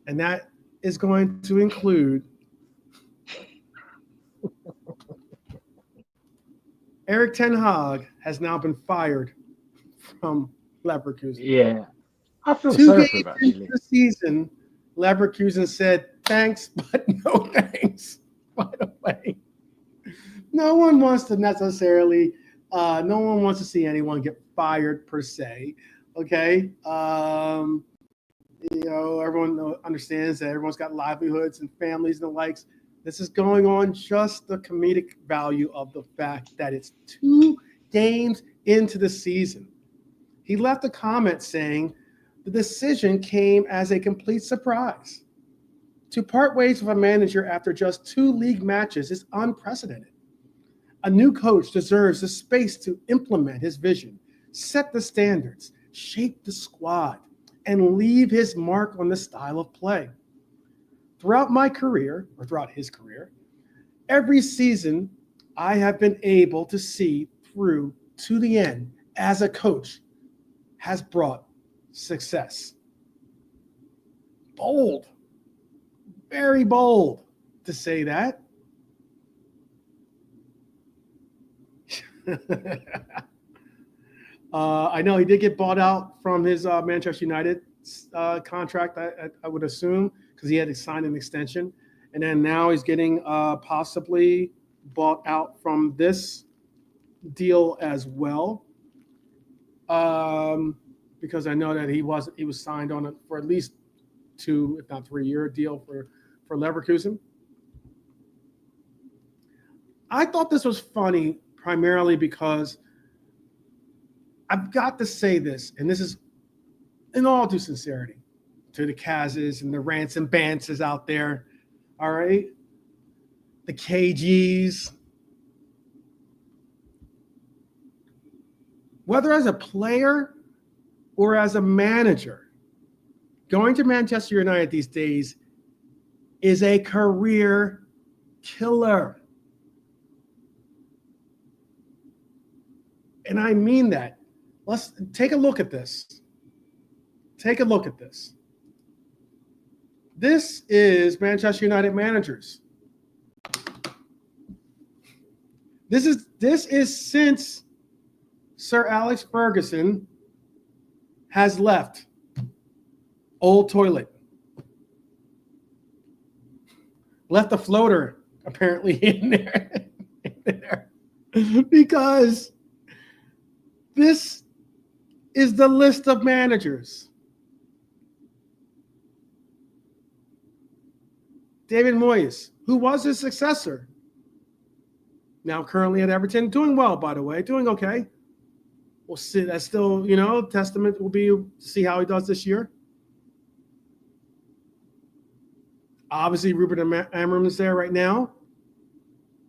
And that is going to include Erik Ten Hag has now been fired from Leverkusen. Yeah, I feel Two sorry games for him into actually. the season, Leverkusen said, thanks, but no thanks. By the way, no one wants to necessarily, no one wants to see anyone get fired per se. Okay. Everyone understands that everyone's got livelihoods and families and the likes. This is going on just the comedic value of the fact that it's 2 games into the season. He left a comment saying the decision came as a complete surprise. To part ways with a manager after just 2 league matches is unprecedented. A new coach deserves the space to implement his vision, set the standards, shape the squad, and leave his mark on the style of play. Throughout my career, or throughout his career, every season I have been able to see through to the end as a coach has brought success. Bold, very bold to say that. I know he did get bought out from his Manchester United contract, I would assume, because he had to sign an extension. And then now he's getting possibly bought out from this deal as well. Because I know that he was signed on it for at least 2, if not 3-year deal for Leverkusen. I thought this was funny primarily because I've got to say this, and this is in all due sincerity to the Kazes and the Rants and Bances out there, all right? The KGs. Whether as a player or as a manager, going to Manchester United these days is a career killer. And I mean that. Let's take a look at this. Take a look at this. This is Manchester United managers. This is since Sir Alex Ferguson has left. Old toilet. Left a floater apparently in there. Because this is the list of managers. David Moyes, who was his successor, now currently at Everton, doing well, by the way, doing okay. We'll see. That's still, testament will be to see how he does this year. Obviously, Ruben Amorim is there right now.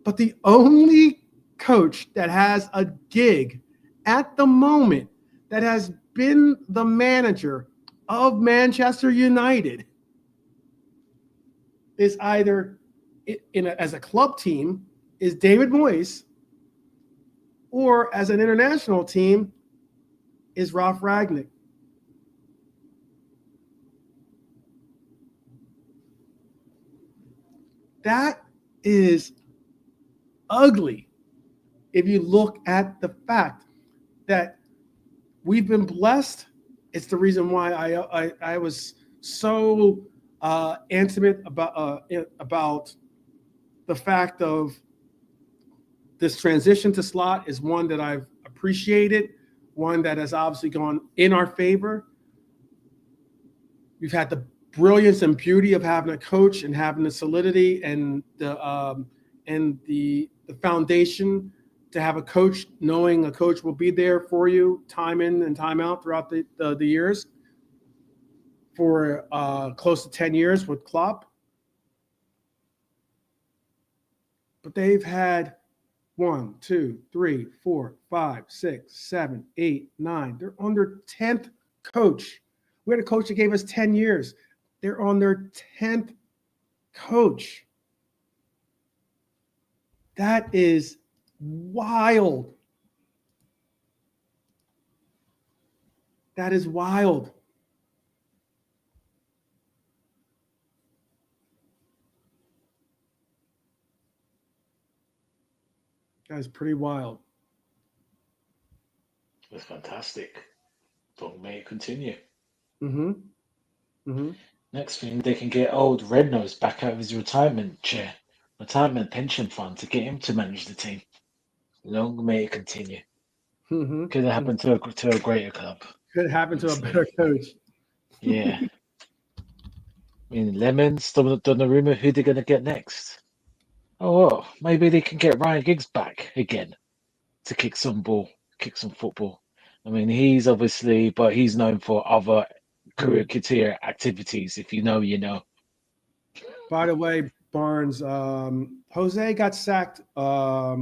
But the only coach that has a gig at the moment that has been the manager of Manchester United is either as a club team is David Moyes, or as an international team is Ralf Rangnick. That is ugly if you look at the fact that we've been blessed. It's the reason why I was so intimate about the fact of this transition to slot is one that I've appreciated, one that has obviously gone in our favor. We've had the brilliance and beauty of having a coach and having the solidity and the foundation to have a coach, knowing a coach will be there for you time in and time out throughout the years for close to 10 years with Klopp. But they've had 1, 2, 3, 4, 5, 6, 7, 8, 9. They're on their 10th coach. We had a coach that gave us 10 years. They're on their 10th coach. That is wild. That is wild. That is pretty wild. That's fantastic. Don't may it continue. Mm-hmm. Mm-hmm. Next thing, they can get old Rednose back out of his retirement pension fund to get him to manage the team. Long may it continue. Mm-hmm. Could have happened to a greater club. Could happen to a better coach. Yeah. I mean, Lemons, Donnarumma, who they're going to get next? Oh, well, maybe they can get Ryan Giggs back again to kick some football. I mean, he's known for other career activities. If you know, you know. By the way, Barnes, Jose got sacked. At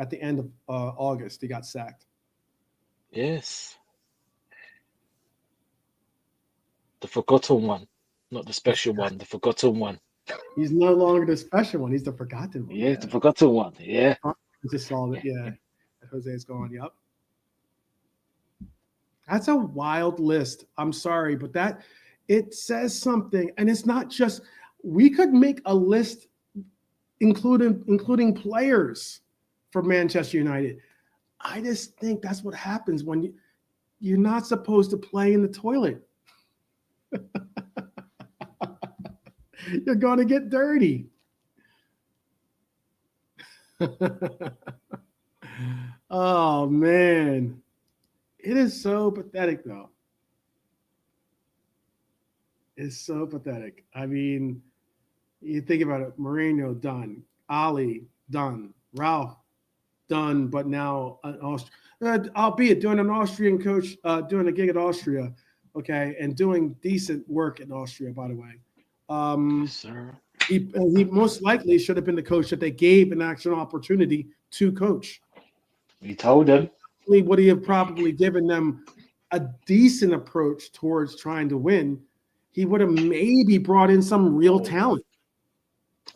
the end of August, he got sacked. Yes. The forgotten one, not the special one, the forgotten one. He's no longer the special one. He's the forgotten one. Yeah, the forgotten one. Yeah. I just saw that. Yeah. Jose is gone. Yep. That's a wild list. I'm sorry, but it says something, and it's not just. We could make a list including players for Manchester United. I just think that's what happens when you're not supposed to play in the toilet. You're going to get dirty. Oh man, it is so pathetic though. It's so pathetic. I mean, you think about it, Mourinho done, Ali done, Ralph done, but now albeit doing an Austrian coach, doing a gig at Austria, okay, and doing decent work in Austria, by the way. Yes, sir. He most likely should have been the coach that they gave an actual opportunity to coach. We told them. Would he have probably given them a decent approach towards trying to win? He would have maybe brought in some real talent.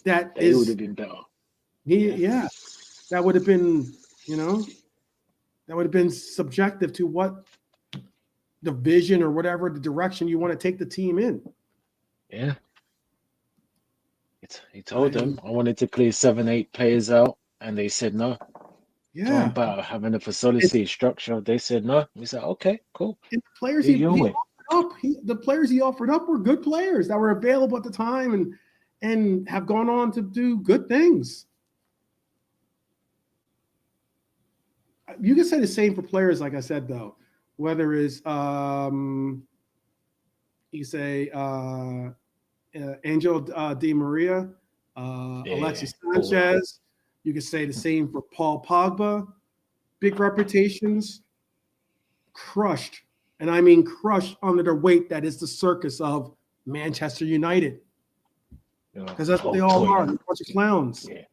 That they would have been better. Yeah, that would have been, that would have been subjective to what the vision or whatever the direction you want to take the team in. Yeah. He told them, I wanted to clear 7-8 players out, and they said no. Yeah. About having a facility structure, they said no. We said, okay, cool. And the players he offered up were good players that were available at the time and have gone on to do good things. You can say the same for players, like I said, though. Whether it's you say Angel Di Maria, Alexis Sanchez. You could say the same for Paul Pogba. Big reputations, crushed, and I mean crushed under the weight that is the circus of Manchester United. Because that's what they all are, a bunch of clowns. Yeah.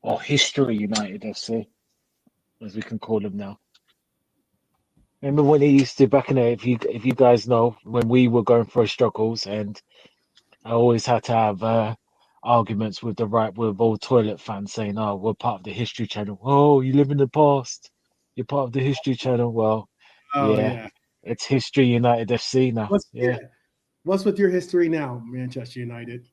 Or History United FC, as we can call them now. Remember when they used to back in the day, if you guys know, when we were going through struggles, and I always had to have arguments with old toilet fans saying, "Oh, we're part of the History Channel." Oh, you live in the past. You're part of the History Channel. Well, yeah. It's History United FC now. What's with your history now, Manchester United?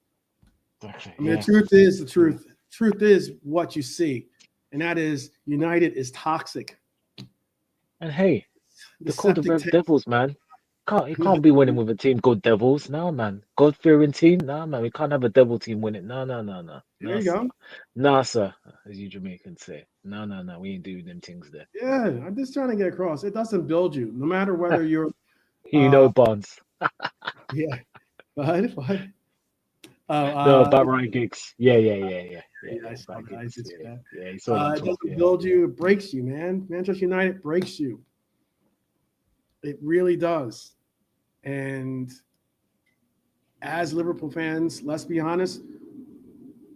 Exactly, I mean, the truth is the truth. Truth is what you see, and that is United is toxic. And hey, they're called the Red Devils, man. You can't be winning with a team called Devils. No, man. God-fearing team? No, man. We can't have a Devil team win it. No. There you go. Nah, sir, as you Jamaicans say. No. We ain't doing them things there. Yeah, I'm just trying to get across. It doesn't build you, no matter whether you're. Bonds. Yeah. What? No, about Ryan Giggs. Yeah. Yeah, it doesn't build you. It breaks you, man. Manchester United breaks you. It really does. And as Liverpool fans, let's be honest,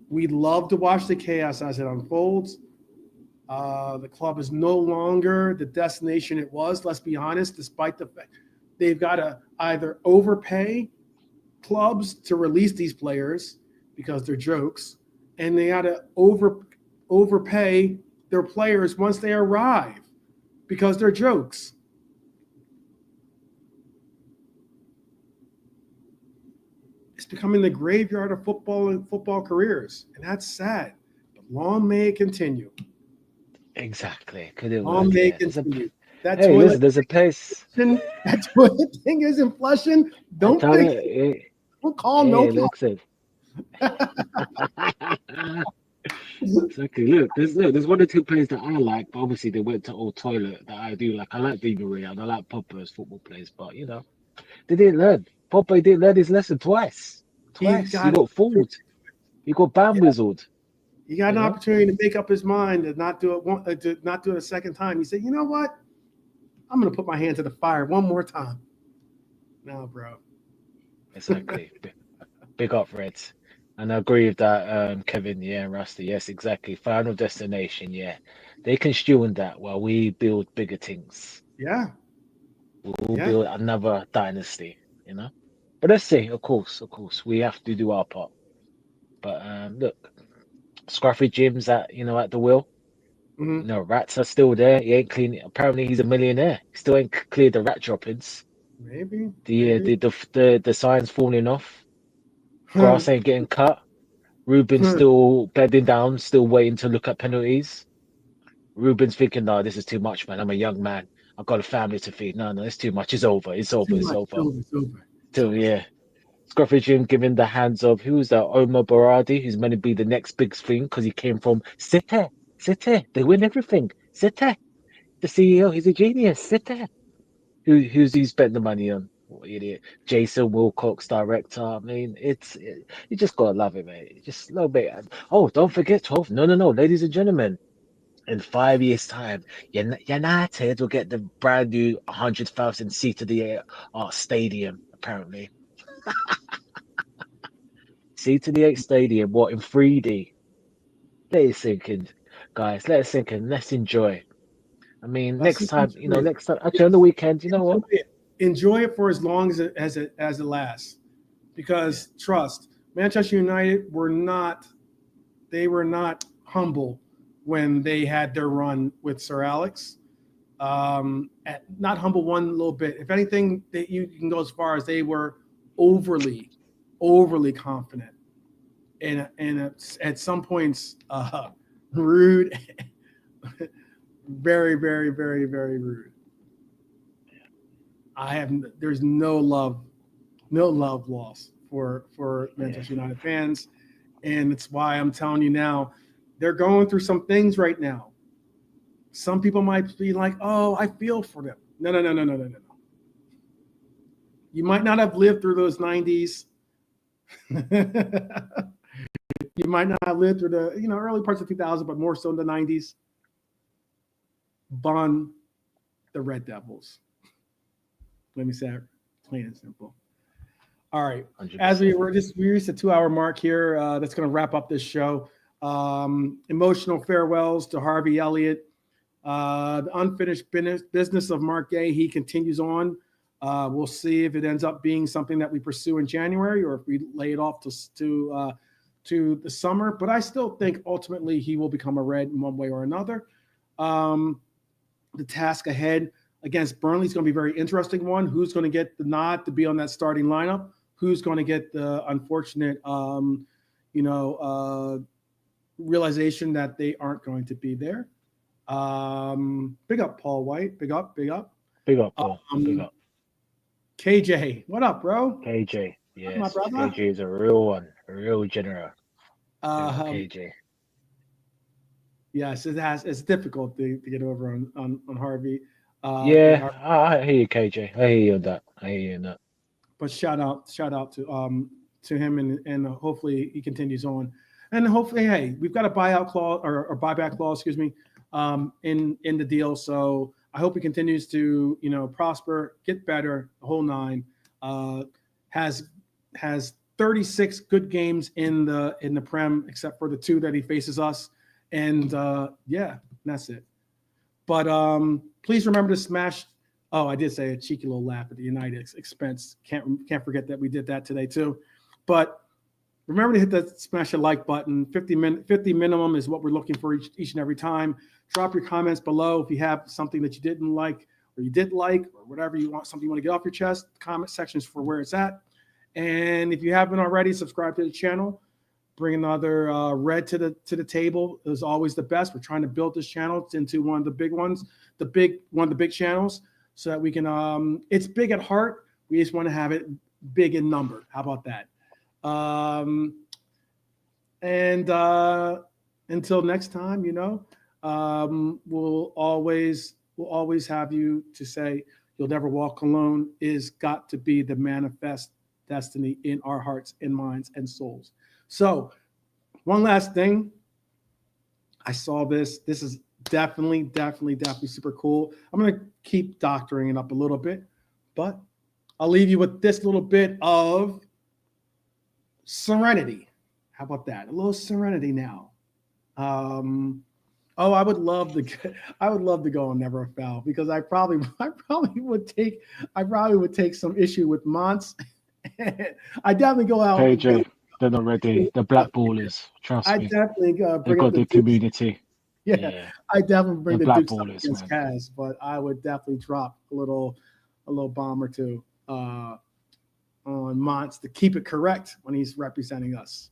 we love to watch the chaos as it unfolds. The club is no longer the destination it was, let's be honest, despite the fact they've got to either overpay clubs to release these players because they're jokes, and they got to overpay their players once they arrive because they're jokes. It's becoming the graveyard of football and football careers, and that's sad. But long may it continue. Exactly. Could it long may it continue. Listen, there's a place. That toilet thing isn't flushing. Don't call no. Listen. Exactly. Look, there's one or two players that I like, but obviously they went to Old Toilet that I do like. I like Di Maria and I like Pogba as football players, but they didn't learn. Pogba didn't learn his lesson twice. He got fooled. He got bamboozled. He got an opportunity to make up his mind and not do it a second time. He said, "You know what? I'm going to put my hand to the fire one more time." No, bro. Exactly. Big up, Reds. And I agree with that, Kevin. Yeah, Rusty. Yes, exactly. Final destination. Yeah, they can stew in that while we build bigger things. Yeah. We'll build another dynasty. But let's see. Of course, we have to do our part. But look, Scruffy Jim's at the wheel. Mhm. Rats are still there. He ain't clean. Apparently, he's a millionaire. He still ain't cleared the rat droppings. Maybe, The maybe. the signs falling off. Grass ain't getting cut. Ruben's still bedding down, still waiting to look at penalties. Ruben's thinking, no, this is too much, man. I'm a young man. I've got a family to feed. No, it's too much. It's over. It's over. Too It's much. over. It's over. It's Still, over. yeah. Scruffage giving the hands of who's that? Omar Baradi, who's meant to be the next big thing because he came from City. City. They win everything. City. The CEO, he's a genius. City. Who's he spent the money on? What idiot. Jason Wilcox, director. I mean, you just gotta love it, mate. Just a little bit. Oh, don't forget 12. No, ladies and gentlemen. In 5 years' time, United will get the brand new 100,000 seat of the stadium, apparently. Seat of the 8 stadium, what, in 3D? Let it sink in, guys. Let it sink in. Let's enjoy. I mean, Let's next just time, enjoy it. next time, actually on the weekend, you know Enjoy what? it. Enjoy it for as long as it lasts. Yeah. Because trust, Manchester United they were not humble when they had their run with Sir Alex. Not humble one little bit. If anything, you can go as far as they were overly, overly confident, and at some points, rude, very, very, very, very rude. There's no love lost for Yeah. Manchester United fans, and it's why I'm telling you now, they're going through some things right now. Some people might be like, "Oh, I feel for them." No, no, no, no, no, no, no. You might not have lived through those '90s. You might not have lived through the early parts of 2000, but more so in the '90s. Bun the Red Devils. Let me say it plain and simple. All right. As 100%. we reached the 2 hour mark here, that's going to wrap up this show. Emotional farewells to Harvey Elliott. The unfinished business of Marc Guéhi continues on. We'll see if it ends up being something that we pursue in January or if we lay it off to the summer. But I still think ultimately he will become a Red in one way or another. The task ahead against Burnley is going to be a very interesting one. Who's going to get the nod to be on that starting lineup? Who's going to get the unfortunate, realization that they aren't going to be there? Big up, Paul White. Big up, big up. Big up, Paul. Big up. KJ, what up, bro? KJ. What's my Yes. brother? KJ is a real one. A real general. Um, KJ. yes, it's difficult to get over on Harvey. Yeah, I hear you, KJ. I hear you on that. I hear you on that. But shout out to him, and hopefully he continues on, and hopefully, hey, we've got a buyout clause or buyback clause, excuse me, in the deal. So I hope he continues to prosper, get better, the whole nine. Has 36 good games in the Prem, except for the 2 that he faces us, and yeah, that's it. But please remember to smash. Oh, I did say a cheeky little laugh at the United expense. Can't forget that we did that today too. But remember to hit that smash a like button. 50 minimum is what we're looking for each and every time. Drop your comments below if you have something that you didn't like or you did like or whatever you want, something you want to get off your chest. The comment section is for where it's at. And if you haven't already, subscribe to the channel. Bring another red to the table is always the best. We're trying to build this channel into one of the big ones, one of the big channels, so that we can. It's big at heart. We just want to have it big in number. How about that? And until next time, we'll always have you to say you'll never walk alone is got to be the manifest destiny in our hearts and minds and souls. So one last thing. I saw this. This is definitely super cool. I'm going to keep doctoring it up a little bit, but I'll leave you with this little bit of serenity. How about that? A little serenity now. I would love to go on Never a Foul because I probably would take some issue with Monts. I definitely go out. KJ, they're not ready. The black ballers. Trust I me. definitely They've bring up got the the Dukes. community. Yeah. I definitely bring The the black Dukes up ballers, against man. Kaz, but I would definitely drop a little bomb or two on Monts to keep it correct when he's representing us.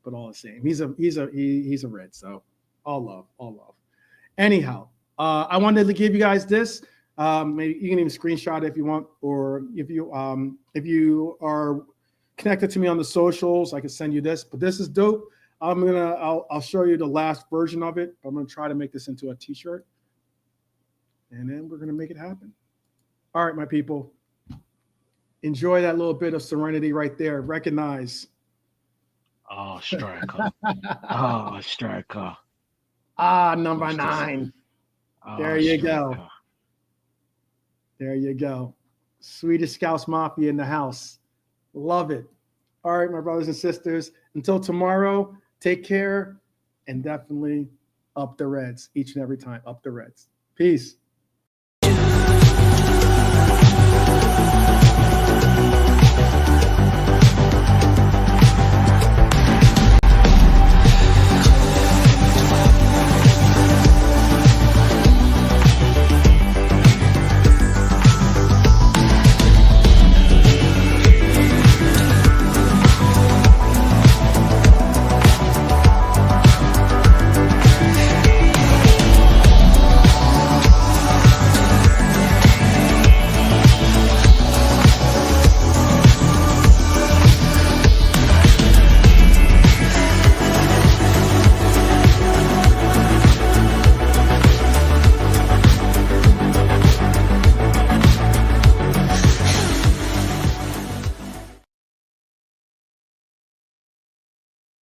But all the same, he's a Red, so all love. Anyhow, I wanted to give you guys this. Maybe you can even screenshot it if you want, or if you are connected to me on the socials, I can send you this. But this is dope. I'll show you the last version of it. I'm gonna try to make this into a t-shirt, and then we're gonna make it happen. All right, my people. Enjoy that little bit of serenity right there. Recognize. Oh, striker. Oh, striker. Number What's this? 9. Oh, There you go. striker. There you go. Swedish Scouts Mafia in the house. Love it. All right, my brothers and sisters. Until tomorrow, take care and definitely up the Reds each and every time. Up the Reds. Peace.